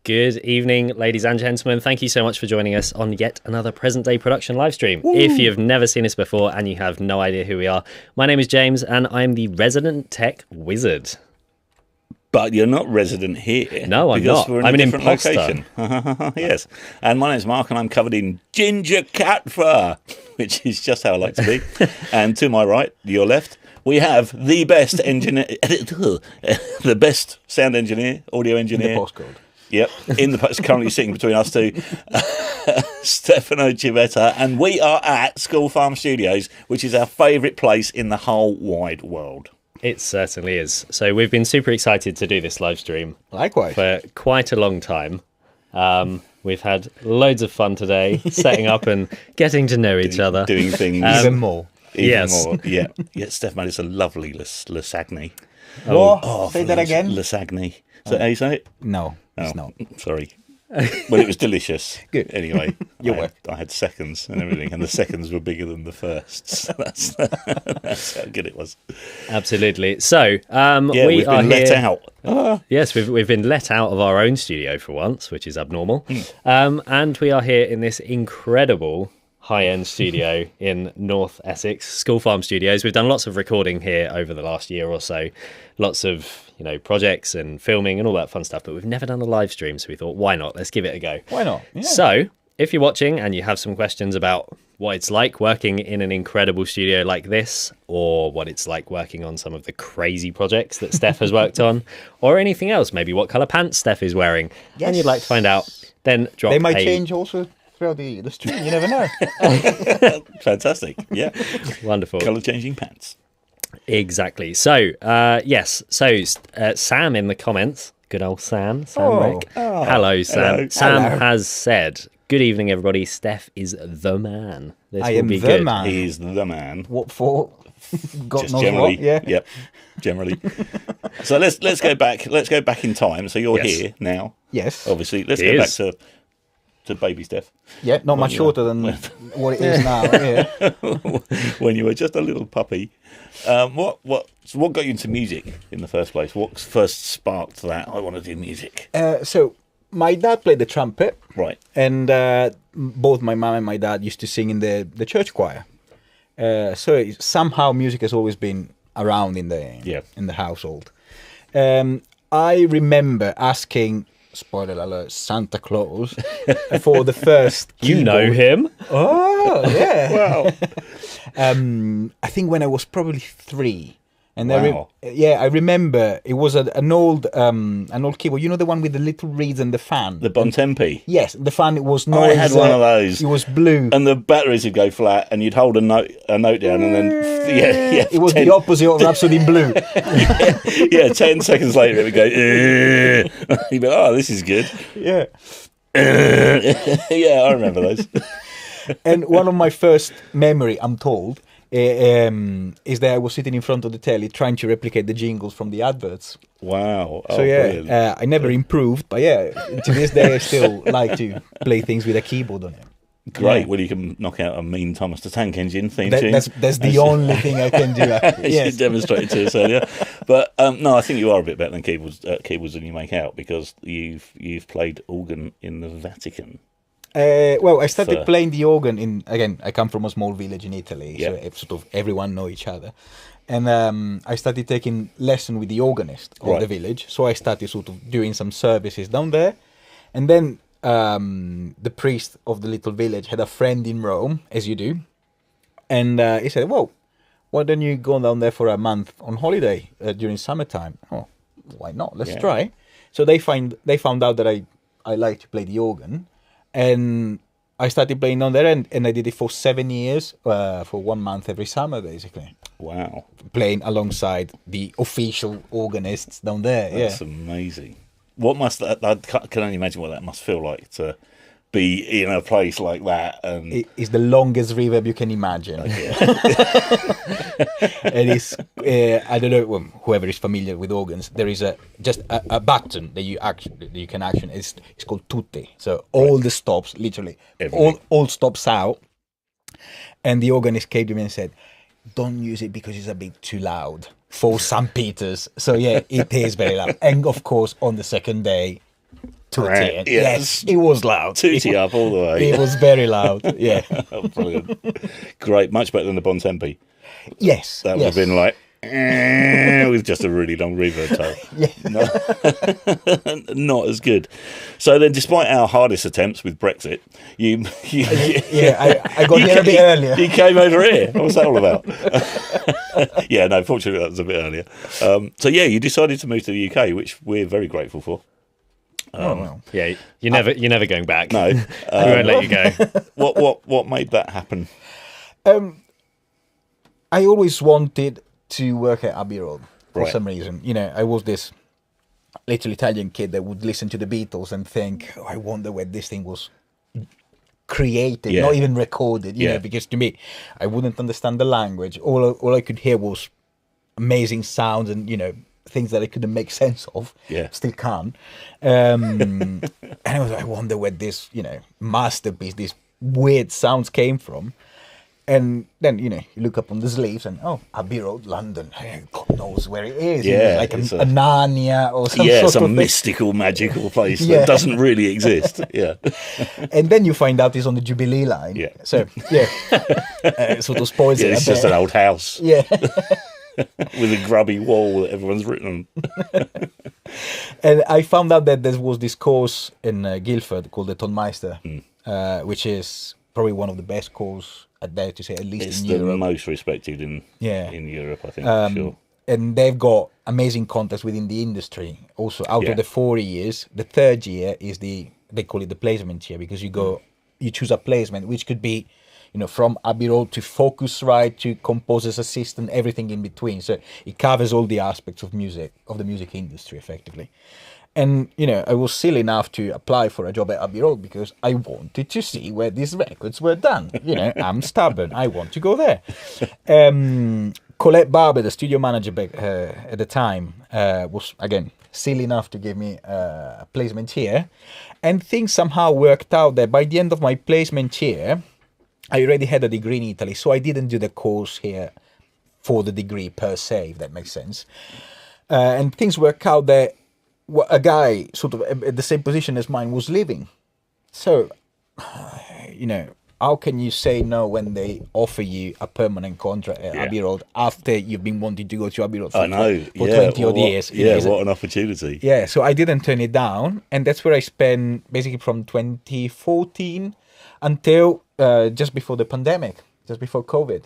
Good evening, ladies and gentlemen. Thank you so much for joining us on yet another present day production live stream. Woo! If you've never seen us before and you have no idea who we are, my name is James and I'm the resident tech wizard. But you're not resident here. No, I'm not. We're in I'm a an different imposter. location. Yes. And my name's Mark and I'm covered in ginger cat fur, which is just how I like to be. And to my right, your left, we have the best engineer, the best sound engineer, audio engineer. In the postcode. Yep, it's currently sitting between us two, Stefano Civetta, and we are at School Farm Studios, which is our favourite place in the whole wide world. It certainly is. So we've been super excited to do this live stream. Likewise. For quite a long time. We've had loads of fun today, setting up and getting to know each other. Doing things. Even more. Even more, yeah. Yeah, Stefano is a lovely lasagne. Oh, say that again. Lasagne. Is that how you say it? No, it's not. Sorry. Well, it was delicious. Good. Anyway, I had seconds and everything, and the seconds were bigger than the firsts. That's how good it was. Absolutely. So, we've been let out. Yes, we've been let out of our own studio for once, which is abnormal. And we are here in this incredible high-end studio in North Essex, School Farm Studios. We've done lots of recording here over the last year or so, lots of projects and filming and all that fun stuff, but we've never done a live stream, so we thought, why not? Let's give it a go. Why not? Yeah. So, if you're watching and you have some questions about what it's like working in an incredible studio like this, or what it's like working on some of the crazy projects that Steph has worked on, or anything else, maybe what colour pants Steph is wearing, and you'd like to find out, then drop They might change also throughout the stream, you never know. Fantastic, yeah. Wonderful. Colour changing pants. Exactly. So, yes. So, Sam in the comments, good old Sam Rick. Hello, Sam. Hello. Sam Hello. has said, good evening, everybody. Steph is the man. This I will am be the good. man. He is the man. What for? God Just knows generally, what. Yeah. Yep, generally. So let's go back. Let's go back in time. So you're Yes. here now. Yes. Obviously, let's He go is. back to baby Steph. Yeah, not much shorter than what it is now. Yeah. When you were just a little puppy. What got you into music in the first place? What first sparked that? I want to do music. So my dad played the trumpet, Right. and both my mum and my dad used to sing in the church choir. So somehow music has always been around in the household. I remember asking, spoiler alert, Santa Claus for the first You keyboard. know him? Oh, yeah. Wow. I think when I was probably 3. And Wow. I remember it was an old keyboard. You know, the one with the little reeds and the fan? The Bontempi. Yes, the fan was I noisy. had one of those. It was blue. And the batteries would go flat, and you'd hold a note down, and then It was the opposite of Rhapsody in Blue. 10 seconds later it would go. You'd be like, oh, this is good. Yeah. Yeah, I remember those. And one of my first memory, I'm told, is that I was sitting in front of the telly trying to replicate the jingles from the adverts. Wow. Oh, So brilliant. I never improved, but to this day I still like to play things with a keyboard on it. Great. Yeah. Well, you can knock out a mean Thomas the Tank Engine theme tune. That's the only thing I can do. As Yes. you demonstrated to us earlier. But no, I think you are a bit better than keyboards than you make out, because you've played organ in the Vatican. Well, I started playing the organ I come from a small village in Italy, Yeah. so sort of everyone know each other. And I started taking lesson with the organist of the village. So I started sort of doing some services down there. And then the priest of the little village had a friend in Rome, as you do. And he said, well, why don't you go down there for a month on holiday during summertime? Oh, why not? Let's try. So they found out that I like to play the organ. And I started playing down there, and I did it for 7 years, for 1 month every summer, basically. Wow. Playing alongside the official organists down there. That's amazing. What must I can only imagine what that must feel like to be in a place like that. And It is the longest reverb you can imagine. It is, I don't know, whoever is familiar with organs, there is just a button that you can action. It's called tutti. So all the stops, literally, all stops out. And the organist came to me and said, don't use it because it's a bit too loud for St. Peter's. So yeah, it is very loud. And of course, on the second day, Tootie. Yes. Yes, it was loud. Tootie up all the way. It was very loud. Yeah. Brilliant. Great. Much better than the Bontempi. Yes. That would have been like, with just a really long reverb tail. Yeah. Not as good. So then, despite our hardest attempts with Brexit, I got here a bit earlier. You came over here. What was that all about? Yeah, no, fortunately that was a bit earlier. So yeah, you decided to move to the UK, which we're very grateful for. Well. Yeah, you're never going back. No, We won't let you go. what made that happen? I always wanted to work at Abbey Road for Right. some reason. You know, I was this little Italian kid that would listen to the Beatles and think, oh, I wonder where this thing was created, Yeah. not even recorded, you Yeah. know, because to me, I wouldn't understand the language. All I could hear was amazing sounds and, you know, things that I couldn't make sense of. Yeah. Still can't. And I wonder where this, you know, masterpiece, these weird sounds came from. And then, you know, you look up on the sleeves and, oh, Abbey Road, London. God knows where it is. Yeah, You know, like it's a Narnia or some Yeah, sort some of thing. mystical, magical place Yeah. that doesn't really exist. Yeah. And then you find out it's on the Jubilee line. Yeah. So, yeah, sort of spoils Yeah, it. it's a just bit. an old house Yeah. with a grubby wall that everyone's written on. And I found out that there was this course in Guildford called the Tonmeister, which is probably one of the best courses, I dare to say, at least It's in the Europe. most respected in Europe, I think, for sure. And they've got amazing contacts within the industry. Also, out Yeah. of the 4 years, the third year is they call it the placement year, because you choose a placement, which could be, you know, from Abbey Road to Focusrite to composer's assistant, everything in between. So it covers all the aspects of music, of the music industry, effectively. And, you know, I was silly enough to apply for a job at Abbey Road because I wanted to see where these records were done. You know, I'm stubborn. I want to go there. Colette Barber, the studio manager back, at the time, was, again, silly enough to give me a placement here. And things somehow worked out that by the end of my placement year, I already had a degree in Italy, so I didn't do the course here for the degree per se, if that makes sense. And things worked out that a guy sort of at the same position as mine was leaving. So, you know, how can you say no when they offer you a permanent contract at Abbey Road after you've been wanting to go to Abbey Road for, I know. for 20 odd years? You know, What an opportunity. yeah, so I didn't turn it down, and that's where I spent basically from 2014 until just before the pandemic, just before COVID.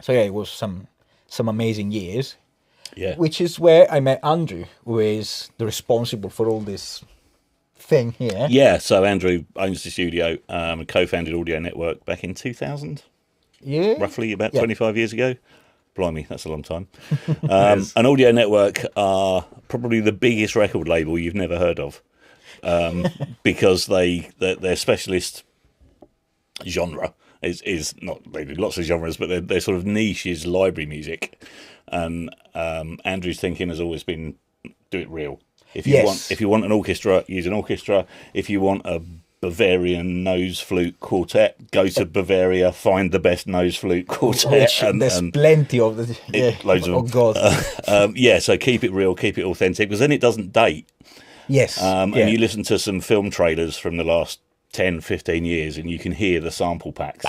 So yeah, it was some amazing years. Yeah. Which is where I met Andrew, who is the responsible for all this thing here. Yeah, so Andrew owns the studio and co-founded Audio Network back in 2000, Yeah. roughly about Yeah. 25 years ago. Blimey, that's a long time. And Audio Network are probably the biggest record label you've never heard of, because their specialist genre is not, they do lots of genres, but their sort of niche is library music. And Andrew's thinking has always been, do it real. If you want an orchestra, use an orchestra. If you want a Bavarian nose flute quartet, go to Bavaria, find the best nose flute quartet. Which there's plenty of the loads of oh them. God. So keep it real, keep it authentic, because then it doesn't date. Yes. And you listen to some film trailers from the last 10, 15 years, and you can hear the sample packs.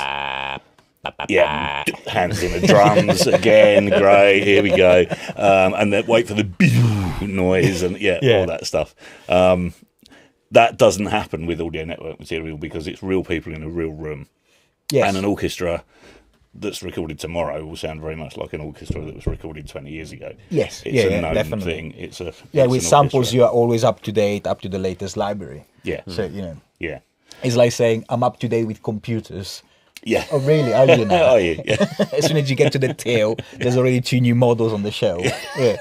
Yeah, hands in the drums again. Great, here we go. And then wait for the noise and all that stuff. That doesn't happen with Audio Network material because it's real people in a real room. Yes. And an orchestra that's recorded tomorrow will sound very much like an orchestra that was recorded 20 years ago. Yes. It's a known definitely. thing. It's with an samples, orchestra. you are always up to date, up to the latest library. Yeah. So, you know, Yeah. it's like saying, I'm up to date with computers. Yeah. Oh, really? Are you now? Are you? Yeah. As soon as you get to the tail, there's already 2 new models on the shelf. Yeah.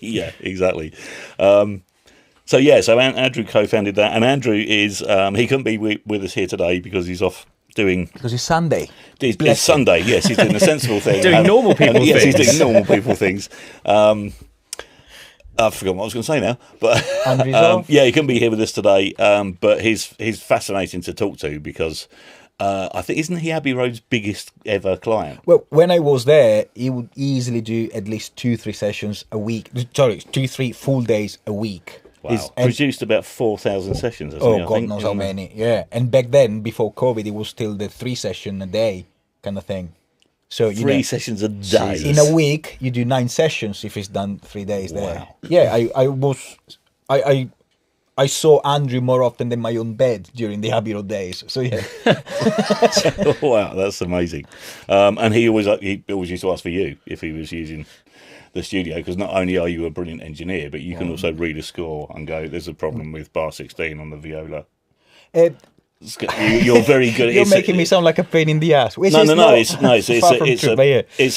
Yeah, exactly. So Andrew co-founded that, and Andrew is he couldn't be with us here today because he's off doing. Because it's Sunday. It's Sunday. Yes, he's doing a sensible thing. Doing normal people Yes, he's things. doing normal people things. I've forgotten what I was going to say now, but Andrew's off. yeah, he couldn't be here with us today. But he's fascinating to talk to because I think isn't he Abbey Road's biggest ever client? Well, when I was there, he would easily do at least 2-3 sessions a week. Sorry, 2-3 full days a week. Wow. He's Produced about 4,000 sessions, hasn't he? Oh, God knows how many. Yeah. And back then, before COVID, it was still the 3 session a day kind of thing. So, you know, 3 sessions a day. in a week, you do 9 sessions if it's done 3 days there. Yeah, I saw Andrew more often than my own bed during the Abbey Road days. So, yeah. Wow, that's amazing. And he always used to ask for you if he was using the studio, because not only are you a brilliant engineer, but you can also read a score and go, there's a problem with bar 16 on the viola. You're very good. You're making me sound like a pain in the ass. It's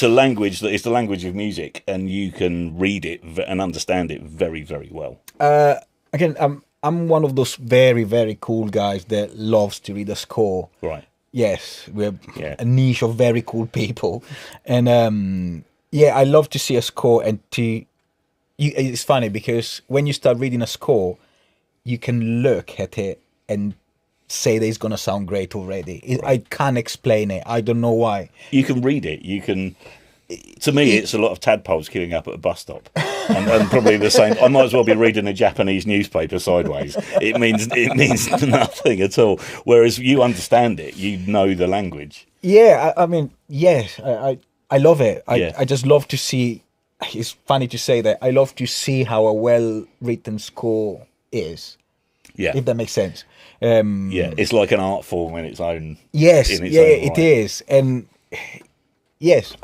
a language that it's the language of music, and you can read it and understand it very, very well. Again, I'm one of those very, very cool guys that loves to read a score. Right. Yes, we're a niche of very cool people, and yeah, I love to see a score, and it's funny because when you start reading a score, you can look at it and say that it's going to sound great already. Right. I can't explain it. I don't know why. You can read it. You can. To me, it's a lot of tadpoles queuing up at a bus stop, and probably the same. I might as well be reading a Japanese newspaper sideways. It means nothing at all. Whereas you understand it, you know the language. Yeah, I mean, yes, I love it. I just love to see. It's funny to say that. I love to see how a well-written score is. Yeah, if that makes sense. Yeah, it's like an art form in its own. Yes, it is, and yes,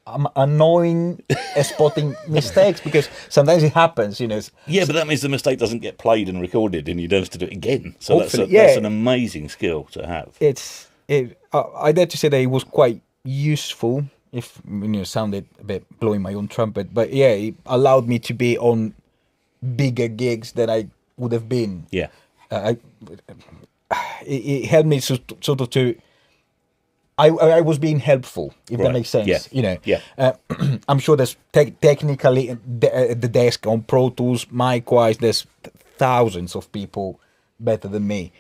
I'm annoying at spotting mistakes because sometimes it happens, you know. Yeah, but that means the mistake doesn't get played and recorded, and you don't have to do it again. So that's an amazing skill to have. I dare to say that it was quite useful. If sounded a bit blowing my own trumpet, but yeah, it allowed me to be on bigger gigs than I would have been. Yeah. It helped me sort of to. I was being helpful, if that makes sense. Yeah. You know. I'm sure there's technically at the desk on Pro Tools, mic-wise, there's thousands of people better than me.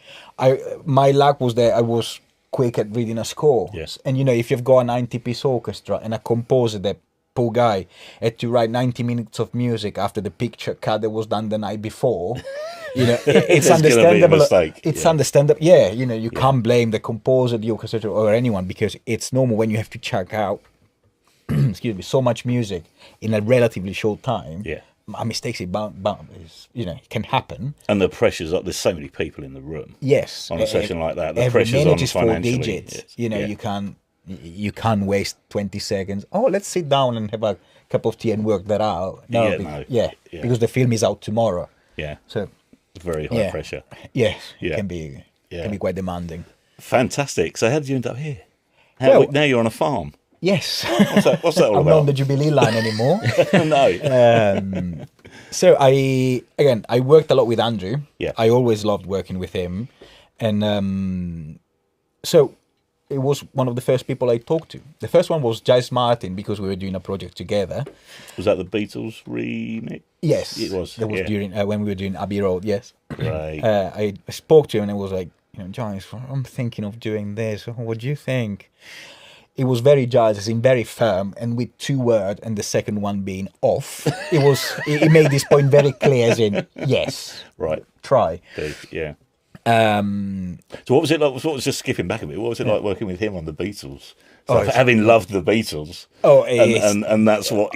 My luck was that I was quick at reading a score. Yes. And if you've got a 90-piece orchestra and a composer, that poor guy had to write 90 minutes of music after the picture cut that was done the night before. It's understandable. It's understandable. Yeah, you can't blame the composer, the orchestra, or anyone, because it's normal when you have to check out, excuse me, so much music in a relatively short time. Yeah, mistakes it can happen. And the pressure's up. There's so many people in the room. Yes, on a session like that, the every pressure's minute on is 4 financially. digits. You can't waste 20 seconds. Oh, let's sit down and have a cup of tea and work that out. Because the film is out tomorrow. Yeah. So. Very high pressure. Yes, it can be quite demanding. Fantastic. So how did you end up here? Now you're on a farm. Yes. What's that all I'm about? not on the Jubilee line anymore. No. So I worked a lot with Andrew. Yeah. I always loved working with him. And so it was one of the first people I talked to. The first one was Giles Martin, because we were doing a project together. Was that the Beatles remix? Yes. It was. That was during when we were doing Abbey Road, yes. Right. I spoke to him and I was like, Giles, I'm thinking of doing this. What do you think? It was very Giles, as in very firm, and with 2 words, and the second one being off. It made this point very clear, as in, yes. Right. Try. Yeah. So what was it like? What was just skipping back a bit? What was it like working with him on the Beatles? So having loved the Beatles, and that's what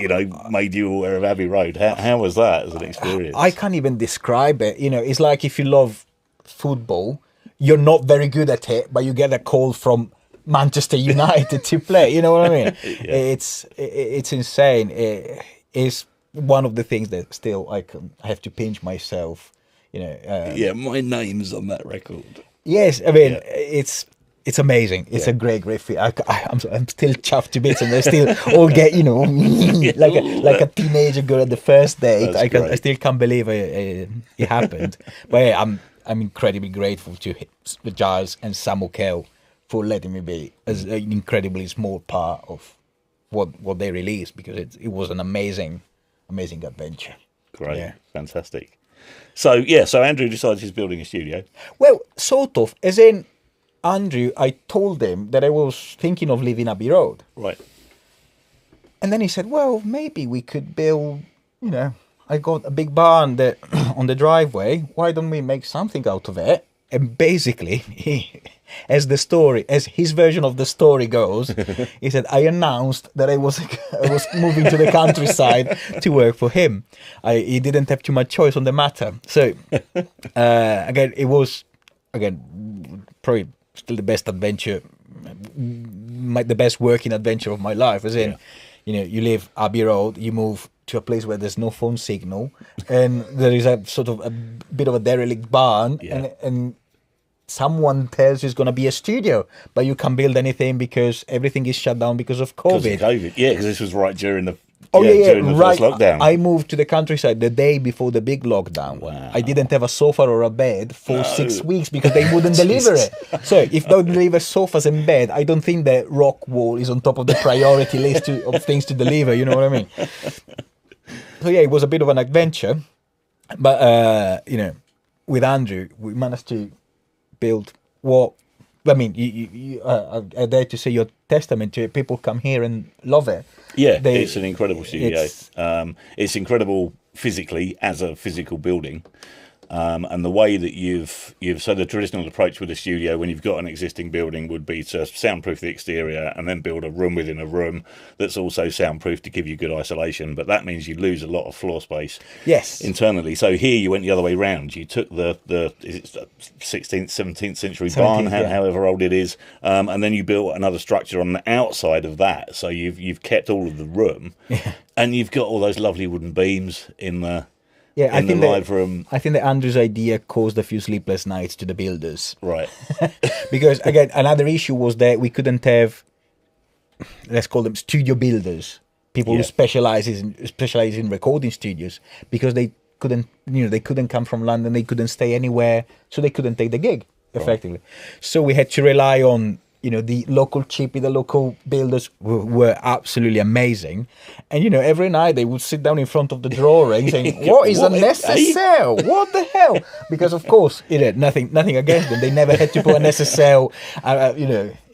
made you aware of Abbey Road. How was that as an experience? I can't even describe it. It's like if you love football, you're not very good at it, but you get a call from Manchester United to play. You know what I mean? Yeah. It's insane. It's one of the things that still I have to pinch myself. My name's on that record. Yes, I mean it's amazing. It's a great feel. I'm still chuffed to bits, and they still all get like a teenager girl at the first date. I still can't believe it happened. But yeah, I'm incredibly grateful to Giles and Sam O'Kell for letting me be as an incredibly small part of what they released, because it was an amazing adventure. Great, fantastic. So Andrew decided he's building a studio. Well, sort of. As in, Andrew, I told him that I was thinking of leaving Abbey Road. Right. And then he said, well, maybe we could build, I got a big barn that on the driveway. Why don't we make something out of it? And basically, as his version of the story goes, he said, I announced that I was moving to the countryside to work for him. He didn't have too much choice on the matter. So, again, it was, probably still the best adventure, the best working adventure of my life. As in, you leave Abbey Road, you move to a place where there's no phone signal, and there is a sort of a bit of a derelict barn, and someone tells you it's going to be a studio, but you can't build anything because everything is shut down because of COVID. Yeah, because this was right during the during the right. first lockdown. I moved to the countryside the day before the big lockdown. Wow. I didn't have a sofa or a bed for 6 weeks because they wouldn't deliver it. So if they deliver sofas and bed, I don't think the rock wall is on top of the priority list of things to deliver. You know what I mean? So yeah, it was a bit of an adventure, but with Andrew, we managed to build what. I mean, you are there to say your testament to it. People come here and love it. Yeah, it's an incredible studio. It's incredible physically as a physical building. And the way that you've so the traditional approach with a studio when you've got an existing building would be to soundproof the exterior and then build a room within a room that's also soundproof to give you good isolation. But that means you lose a lot of floor space internally. So here you went the other way round. You took the 16th, 17th century barn, however old it is, and then you built another structure on the outside of that. So you've kept all of the room, and you've got all those lovely wooden beams in the. Yeah, I think live room. I think that Andrew's idea caused a few sleepless nights to the builders. Right. Because, again, another issue was that we couldn't have, let's call them studio builders, people who specialize in recording studios, because they couldn't come from London, they couldn't stay anywhere, so they couldn't take the gig, effectively. Right. So we had to rely on the local chippy, the local builders were absolutely amazing. And, every night they would sit down in front of the drawing saying, what is an SSL? What the hell? Because, of course, nothing against them. They never had to put an SSL,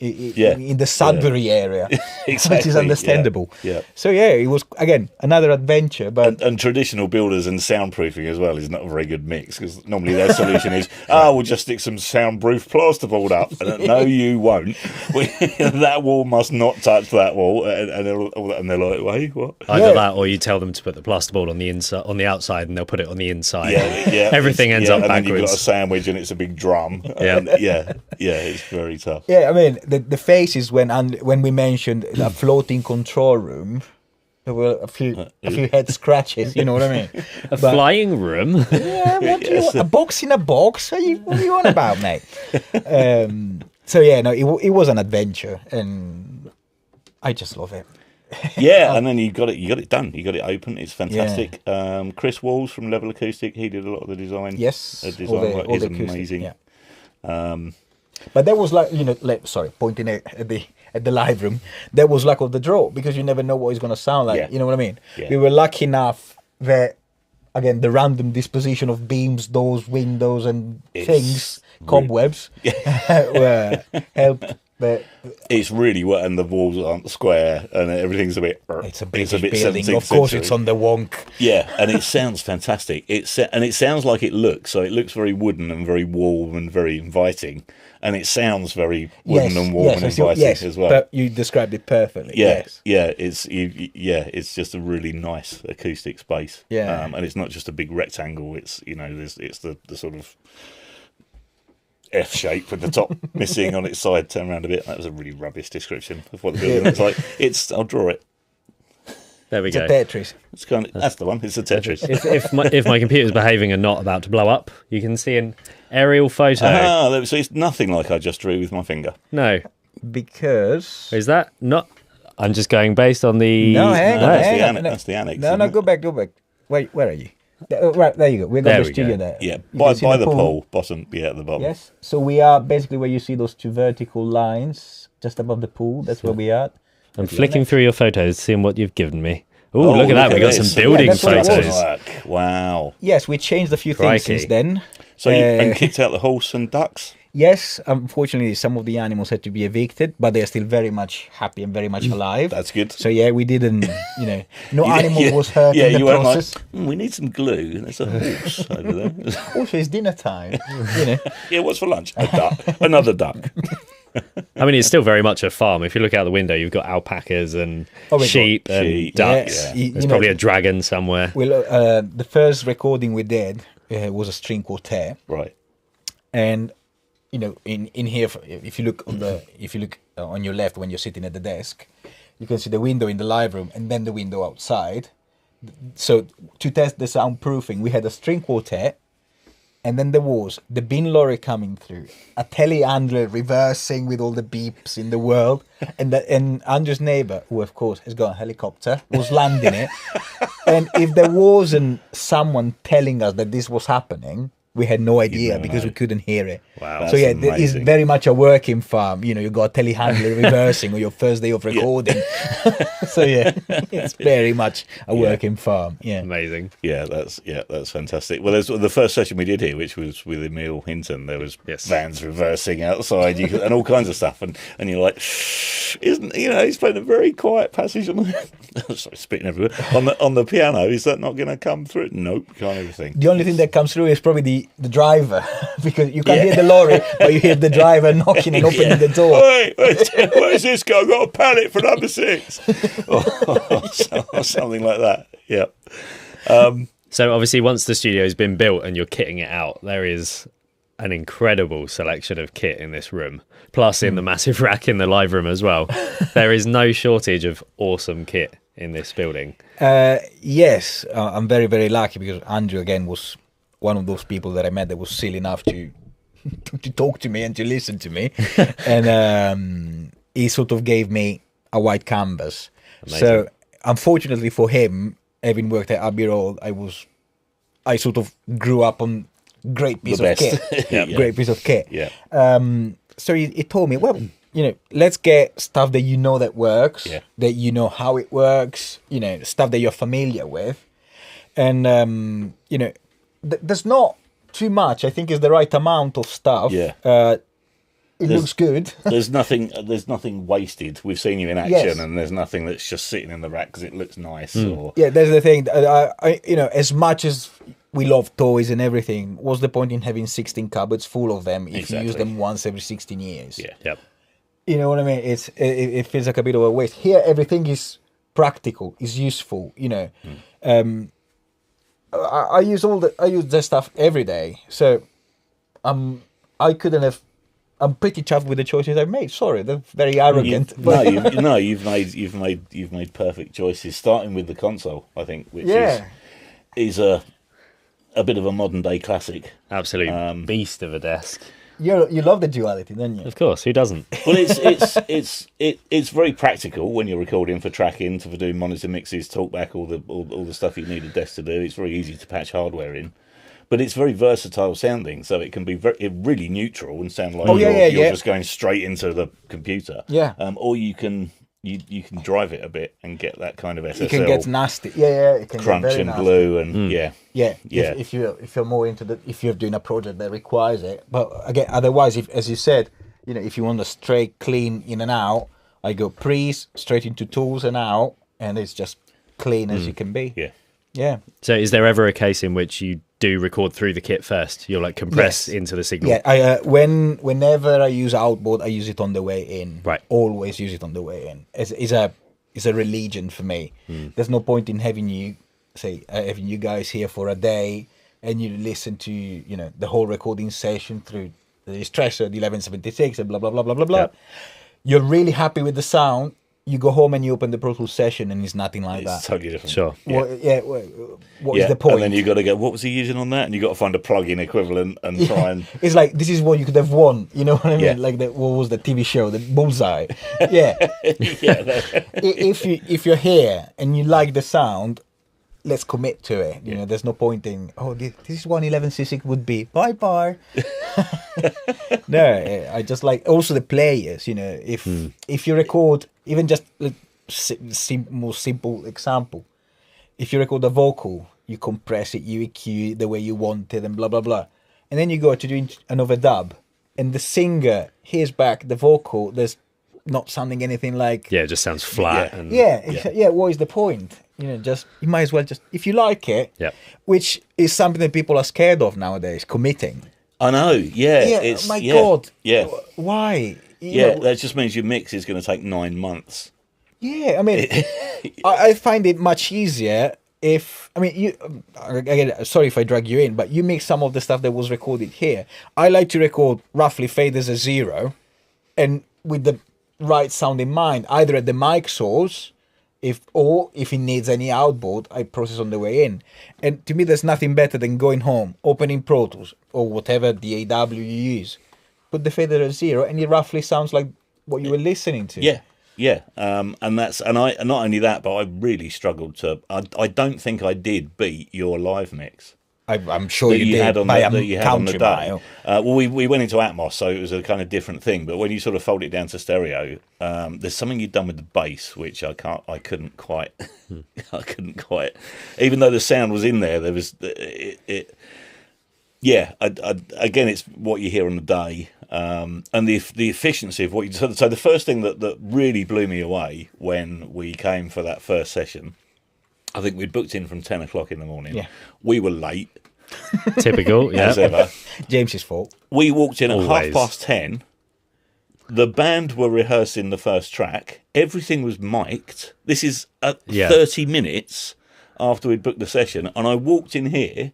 in the Sudbury area, exactly, which is understandable. Yeah. So, it was, again, another adventure. But and traditional builders and soundproofing as well is not a very good mix, because normally their solution is, we'll just stick some soundproof plasterboard up. And, no, you won't. That wall must not touch that wall. And they're like, wait, what? Either that, or you tell them to put the plasterboard on the inside, on the outside, and they'll put it on the inside. Yeah. Everything ends up and backwards. Then you've got a sandwich and it's a big drum. It's very tough. Yeah, I mean, the faces when we mentioned a floating control room, there were a few head scratches. You know what I mean? Flying room. Yeah, a box in a box. What are you on about, mate? So it was an adventure, and I just love it. And then you got it done. You got it open. It's fantastic. Chris Walls from Level Acoustic, he did a lot of the design. Yes, work is amazing. But that was pointing at the live room. That was luck of the draw, because you never know what it's going to sound like. You know what I mean? We were lucky enough that, again, the random disposition of beams, doors, windows, and things, cobwebs, helped. But it's really and the walls aren't square, and everything's a bit. It's a British building, of course. Century. It's on the wonk. Yeah, and it sounds fantastic. It sounds like it looks. So it looks very wooden and very warm and very inviting, and it sounds very wooden and warm and inviting as well. But you described it perfectly. It's just a really nice acoustic space. And it's not just a big rectangle. It's it's the sort of F shape with the top missing on its side. Turn around a bit. That was a really rubbish description of what the building looks like. I'll draw it. There we go. It's a Tetris. It's that's the one. It's a Tetris. If my computer's behaving and not about to blow up, you can see an aerial photo. So it's nothing like I just drew with my finger. No, because is that not? I'm just going based on the. No, hang on. That's the annex. No, go back. Wait, where are you? Right, there you go. We've got the studio there. Yeah, by the pool, bottom. Yeah, at the bottom. Yes. So we are basically where you see those two vertical lines just above the pool. That's where we are. I'm flicking through your photos, seeing what you've given me. Ooh, look at that. We got some building photos. Wow. Yes, we changed a few things since then. So and kicked out the horse and ducks? Yes, unfortunately, some of the animals had to be evicted, but they're still very much happy and very much alive. That's good. So yeah, we didn't, no animal was hurt in the you weren't process. like, we need some glue. There's a horse over there. Also, it's dinner time. Yeah, what's for lunch? A duck. Another duck. I mean, it's still very much a farm. If you look out the window, you've got alpacas and sheep and ducks. Yeah. There's probably a dragon somewhere. Well, the first recording we did was a string quartet, Right. and in here, if you look on your left when you're sitting at the desk, you can see the window in the live room and then the window outside. So to test the soundproofing, we had a string quartet. And then there was the bin lorry coming through, a telehandler reversing with all the beeps in the world, and Andrew's neighbour, who of course has got a helicopter, was landing it. And if there wasn't someone telling us that this was happening, we had no idea because we couldn't hear it. Wow. So yeah, amazing. it's very much a working farm. You got a telehandler reversing on your first day of recording. So yeah, it's very much a working farm. Yeah. Amazing. Yeah, that's fantastic. Well, there's the first session we did here, which was with Emil Hinton. There was vans reversing outside, and all kinds of stuff, and you're like, isn't he's playing a very quiet passage on the sorry, spitting everywhere on the piano. Is that not going to come through? Nope, can't everything. The only thing that comes through is probably the driver, because you can't hear the lorry, but you hear the driver knocking and opening the door. Wait, where's this guy? I've got a pallet for number 6. or something like that. Yeah. So obviously, once the studio's been built and you're kitting it out, there is an incredible selection of kit in this room. Plus, in the massive rack in the live room as well, there is no shortage of awesome kit in this building. Yes, I'm very, very lucky because Andrew again was one of those people that I met that was silly enough to talk to me and to listen to me, and he sort of gave me a white canvas. Amazing. So unfortunately for him, having worked at Abbey Road, I sort of grew up on great piece of kit, great piece of kit. Yeah. So he told me, well, let's get stuff that that works, that you know how it works, stuff that you're familiar with, and there's not too much. I think is the right amount of stuff. Yeah. It looks good. There's nothing wasted. We've seen you in action, and there's nothing that's just sitting in the rack because it looks nice. Yeah, that's the thing. As much as we love toys and everything, what's the point in having 16 cupboards full of them if you use them once every 16 years? Yeah. Yep. You know what I mean? It feels like a bit of a waste. Here, everything is practical, is useful. I use that stuff every day, so I couldn't have. I'm pretty chuffed with the choices I've made. Sorry, they're very arrogant. You've made perfect choices. Starting with the console, I think, which is a bit of a modern day classic. Absolute beast of a desk. You love the duality, don't you? Of course, who doesn't? Well, it's very practical when you're recording for tracking, for doing monitor mixes, talkback, all the stuff you need a desk to do. It's very easy to patch hardware in, but it's very versatile sounding, so it can be really neutral and sound like you're just going straight into the computer. Yeah. Or you can drive it a bit and get that kind of SSL. It can get nasty. Yeah. It can crunch get very and nasty. glue and Yeah. If you're more into if you're doing a project that requires it, but again, otherwise, as you said, if you want a straight clean in and out, I go pre's straight into tools and out, and it's just clean as you can be. Yeah. So, is there ever a case in which you do record through the kit first? You'll compress into the signal. Yeah. Whenever I use outboard, I use it on the way in. Right. Always use it on the way in. It's a religion for me. There's no point in having you guys here for a day and you listen to the whole recording session through the Stressor, the 1176, and blah blah blah blah blah blah. Yep. You're really happy with the sound. You go home and you open the Pro Tools session and it's nothing like that. It's totally different. Sure. What is the point? And then you got to go, what was he using on that? And you got to find a plug-in equivalent and try and... It's like, this is what you could have won. You know what I mean? Yeah. Like, what was the TV show? The Bullseye. Yeah. If you're here and you like the sound, let's commit to it. There's no point in, this is 111C6 would be, bye-bye. No, I just like, also the players, if you record, even just more simple example, if you record a vocal, you compress it, you EQ the way you want it, and blah blah blah, and then you go to do an overdub. and the singer hears back the vocal, there's not sounding anything like. Yeah, it just sounds flat. Yeah. And, Yeah. What is the point? Just you might as well just if you like it. Yeah. Which is something that people are scared of nowadays, committing. I know. Yeah. Yeah. My God. Yeah. Why? That just means your mix is going to take 9 months. Yeah. I mean, I find it much easier if you. Again, sorry if I drag you in, but you mix some of the stuff that was recorded here. I like to record roughly fade as a 0, and with the right sound in mind, either at the mic source, if it needs any outboard, I process on the way in. And to me, there's nothing better than going home, opening Pro Tools or whatever DAW you use, put the fader at 0, and it roughly sounds like what you were listening to. Yeah. And I not only that, but I really struggled to. I don't think I did beat your live mix. I'm sure that you you did had on by that a you had on the country day. mile. Well, we went into Atmos, so it was a kind of different thing. But when you sort of fold it down to stereo, there's something you've done with the bass, which I couldn't quite, even though the sound was in there. There was again, it's what you hear on the day, and the efficiency of what you. So the first thing that really blew me away when we came for that first session. I think we'd booked in from 10 o'clock in the morning. Yeah. We were late. Typical, yeah. As ever. James's fault. We walked in at Always. 10:30. The band were rehearsing the first track. Everything was mic'd. This is 30 minutes after we'd booked the session. And I walked in here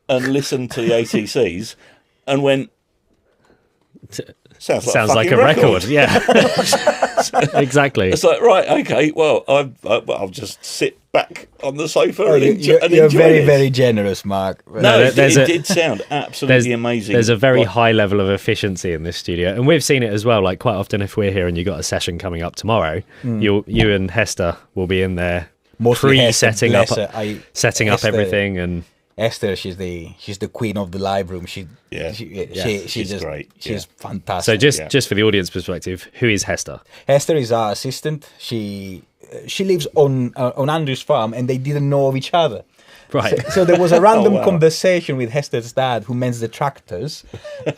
and listened to the ATCs and went, sounds like a a record. Yeah. Exactly. It's like, right, okay, well, I'll just sit back on the sofa and You're enjoy very, this. very generous, Mark. No, it there's did sound absolutely amazing. There's a very Like, high level of efficiency in this studio, and we've seen it as well. Like quite often, if we're here and you got a session coming up tomorrow, you and Hester will be in there Mostly Hester, setting up Hester- everything. And Esther, she's the queen of the live room. She's she's great. She's fantastic. so just for the audience perspective, who is Hester? Hester is our assistant. She lives on Andrew's farm, and they didn't know of each other. Right. So there was a random wow. conversation with Hester's dad, who mends the tractors,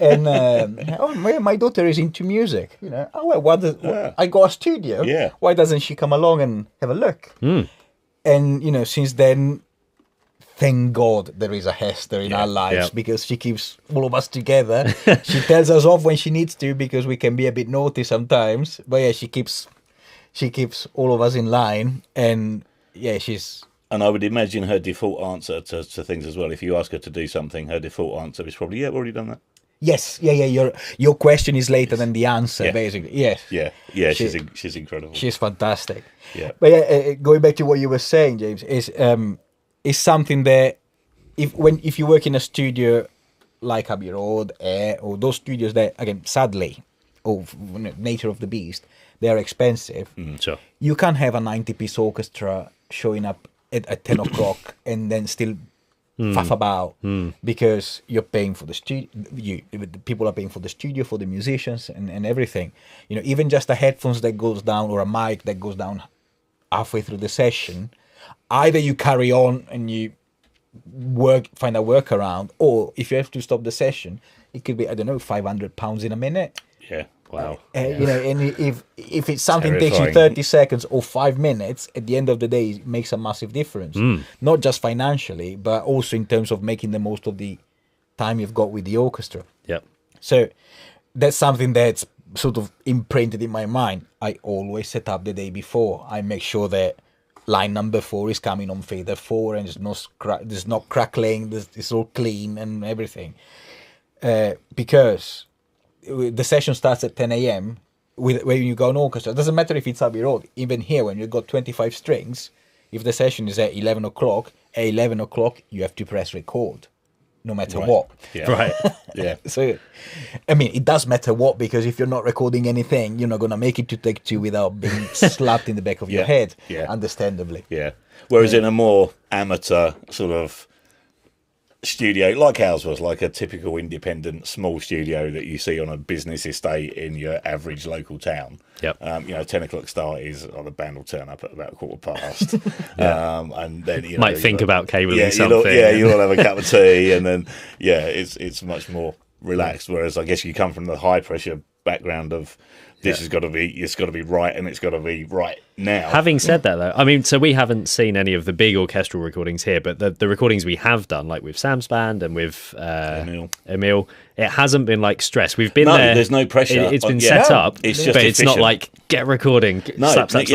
and my daughter is into music. I got a studio. Yeah. Why doesn't she come along and have a look? And since then, thank God there is a Hester in our lives, because she keeps all of us together. She tells us off when she needs to, because we can be a bit naughty sometimes. But yeah, she keeps all of us in line, and she's. And I would imagine her default answer to things as well. If you ask her to do something, her default answer is probably, we've already done that. Yes, your question is later than the answer, basically. Yes. Yeah, she's incredible. She's fantastic. Yeah. But going back to what you were saying, James, is something that if you work in a studio like Abbey Road, or those studios that, again, sadly, nature of the beast, they are expensive. Sure. You can't have a 90-piece orchestra showing up at 10 o'clock and then still faff about, because you're paying for the studio. The people are paying for the studio, for the musicians, and everything. Even just the headphones that goes down, or a mic that goes down halfway through the session. Either you carry on and you find a workaround, or if you have to stop the session, it could be, £500 in a minute. Yeah. Wow. And if it's something takes you Terrifying. 30 seconds or 5 minutes, at the end of the day, it makes a massive difference. Not just financially, but also in terms of making the most of the time you've got with the orchestra. Yep. So that's something that's sort of imprinted in my mind. I always set up the day before. I make sure that line number 4 is coming on fader 4, and there's no crackling, it's all clean and everything. Because the session starts at 10 a.m. when you go on orchestra. It doesn't matter if it's Abbey Road. Even here, when you've got 25 strings, if the session is at 11 o'clock, you have to press record, no matter what. Yeah. Right. Yeah. So, it does matter what, because if you're not recording anything, you're not going to make it to take 2 without being slapped in the back of your head, understandably. Yeah. Whereas in a more amateur sort of studio, like ours was, like a typical independent small studio that you see on a business estate in your average local town. Yep. 10 o'clock start is, the band will turn up at about 1:15. And then, Might think about cabling something. You'll have a cup of tea, and then, it's much more relaxed. Whereas I guess you come from the high pressure background of this has got to be, it's got to be right, and it's got to be right now. Having said that, though, I mean, so we haven't seen any of the big orchestral recordings here, but the recordings we have done, like with Sam's band and with Emil, it hasn't been like stress. We've been there. There's no pressure. It's been set up, it's just but it's not like get recording. Slap. There's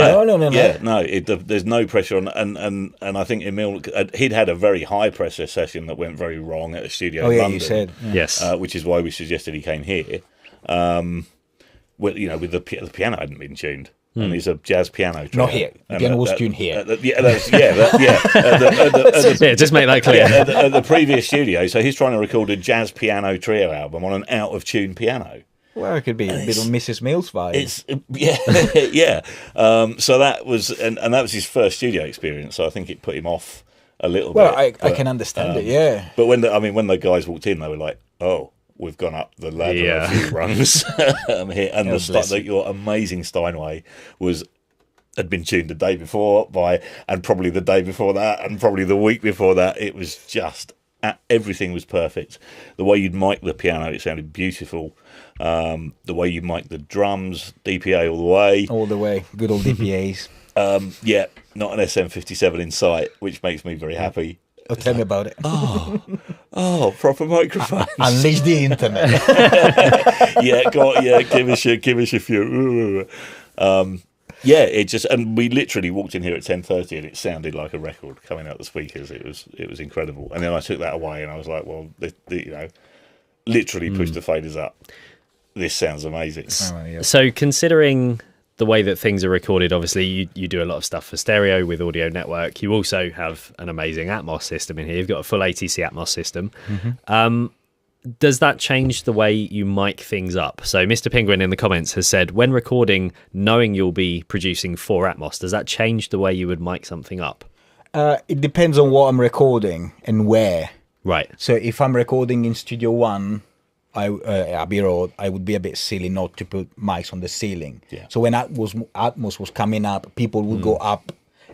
no pressure on, and I think Emil, he'd had a very high pressure session that went very wrong at a studio. in London, you said yes, which is why we suggested he came here. With the piano hadn't been tuned, and it's a jazz piano. Not here. The piano was tuned here. Just make that clear. At the previous studio, so he's trying to record a jazz piano trio album on an out of tune piano. Well, it could be a bit of Mrs. Mills vibe. So that was, and that was his first studio experience. So I think it put him off a little bit. Well, I can understand it. Yeah. But when the guys walked in, they were like, "Oh, we've gone up the ladder a few rungs here." And your amazing Steinway had been tuned the day before and probably the day before that, and probably the week before that. It was just everything was perfect. The way you'd mic the piano, it sounded beautiful. The way you mic the drums, DPA all the way. All the way. Good old DPAs. Not an SM57 in sight, which makes me very happy. Oh, tell me about it. Proper microphones. Unleash the internet. Give us a few. It just, and we literally walked in here at 10:30, and it sounded like a record coming out the speakers. It was incredible. And then I took that away, and I was like, well, literally pushed the faders up. This sounds amazing. So considering the way that things are recorded, obviously you do a lot of stuff for stereo with Audio Network. You also have an amazing Atmos system in here. You've got a full ATC Atmos system. Does that change the way you mic things up? So Mr. Penguin in the comments has said, when recording, knowing you'll be producing for Atmos, does that change the way you would mic something up? It depends on what I'm recording and where. Right. So if I'm recording in Studio One, Abbey Road, I would be a bit silly not to put mics on the ceiling. Yeah. So when Atmos was coming up, people would go up